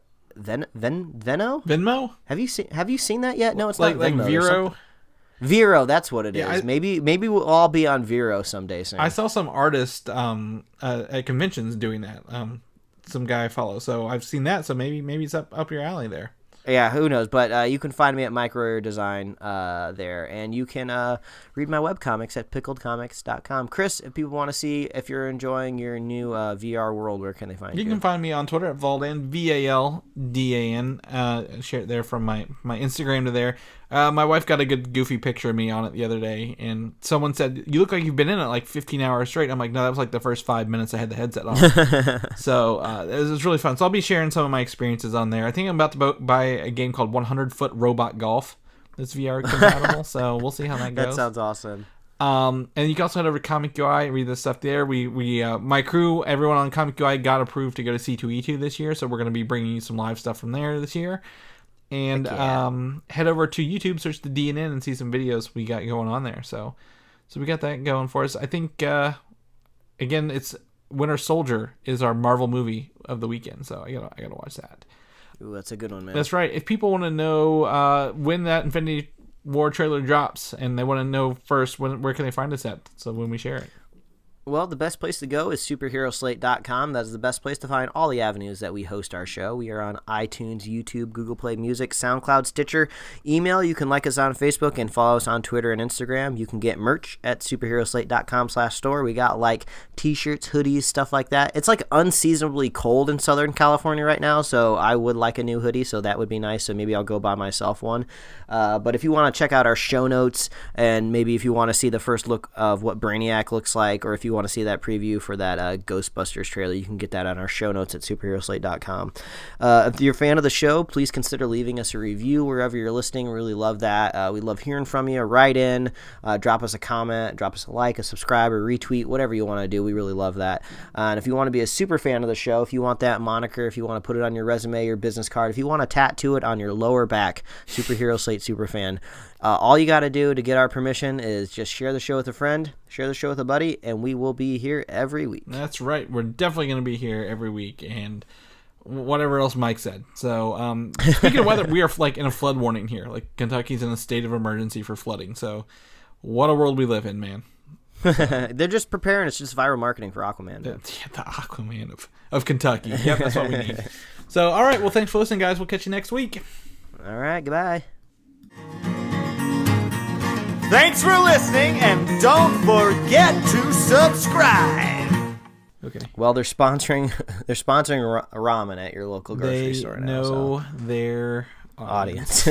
Speaker 2: Venmo?
Speaker 1: Have you seen that yet? No, it's
Speaker 2: like
Speaker 1: not Venmo.
Speaker 2: Vero?
Speaker 1: Vero, that's what it is. Maybe we'll all be on Vero someday soon.
Speaker 2: I saw some artist at conventions doing that. Some guy I follow, so I've seen that. So maybe it's up your alley there.
Speaker 1: Yeah, who knows? But you can find me at Mike Royer Design there, and you can read my webcomics at pickledcomics.com. Chris, if people want to see if you're enjoying your new VR world, where can they find you?
Speaker 2: You can find me on Twitter at Valdan, VALDAN. Share it there from my Instagram to there. My wife got a good goofy picture of me on it the other day, and someone said, "You look like you've been in it like 15 hours straight." I'm like, "No, that was like the first 5 minutes I had the headset on." So it was really fun. So I'll be sharing some of my experiences on there. I think I'm about to buy a game called 100-Foot Robot Golf. That's VR compatible, so we'll see how that goes.
Speaker 1: That sounds awesome.
Speaker 2: And you can also head over to Comic UI, read the stuff there. We my crew, everyone on Comic UI got approved to go to C2E2 this year, so we're going to be bringing you some live stuff from there this year. And head over to YouTube, search the DNN, and see some videos we got going on there. So we got that going for us. I think, again, it's Winter Soldier is our Marvel movie of the weekend, so I gotta watch that.
Speaker 1: Ooh, that's a good one, man.
Speaker 2: That's right. If people want to know when that Infinity War trailer drops, and they want to know first, where can they find us at? So when we share it.
Speaker 1: Well, the best place to go is superheroslate.com. That is the best place to find all the avenues that we host our show. We are on iTunes, YouTube, Google Play Music, SoundCloud, Stitcher. Email, you can like us on Facebook and follow us on Twitter and Instagram. You can get merch at superheroslate.com/store. We got like t-shirts, hoodies, stuff like that. It's like unseasonably cold in Southern California right now, so I would like a new hoodie, so that would be nice. So maybe I'll go buy myself one. But if you want to check out our show notes, and maybe if you want to see the first look of what Brainiac looks like, or if you want to see that preview for that Ghostbusters trailer, you can get that on our show notes at superheroslate.com. If you're a fan of the show, please consider leaving us a review wherever you're listening. We really love that. We love hearing from you. Write in, drop us a comment, drop us a like, a subscribe, or retweet, whatever you want to do. We really love that. And if you want to be a super fan of the show, if you want that moniker, if you want to put it on your resume, your business card, if you want to tattoo it on your lower back, Superhero Slate Superfan, all you got to do to get our permission is just share the show with a friend, share the show with a buddy, and we will be here every week.
Speaker 2: That's right. We're definitely going to be here every week, and whatever else Mike said. So, speaking of weather, we are like in a flood warning here. Like Kentucky's in a state of emergency for flooding. So, what a world we live in, man.
Speaker 1: They're just preparing. It's just viral marketing for Aquaman.
Speaker 2: The Aquaman of Kentucky. Yep, that's what we need. So, all right. Well, thanks for listening, guys. We'll catch you next week.
Speaker 1: All right. Goodbye.
Speaker 4: Thanks for listening, and don't forget to subscribe.
Speaker 1: Okay. Well, they're sponsoring ramen at your local grocery store now.
Speaker 2: They know their
Speaker 1: audience.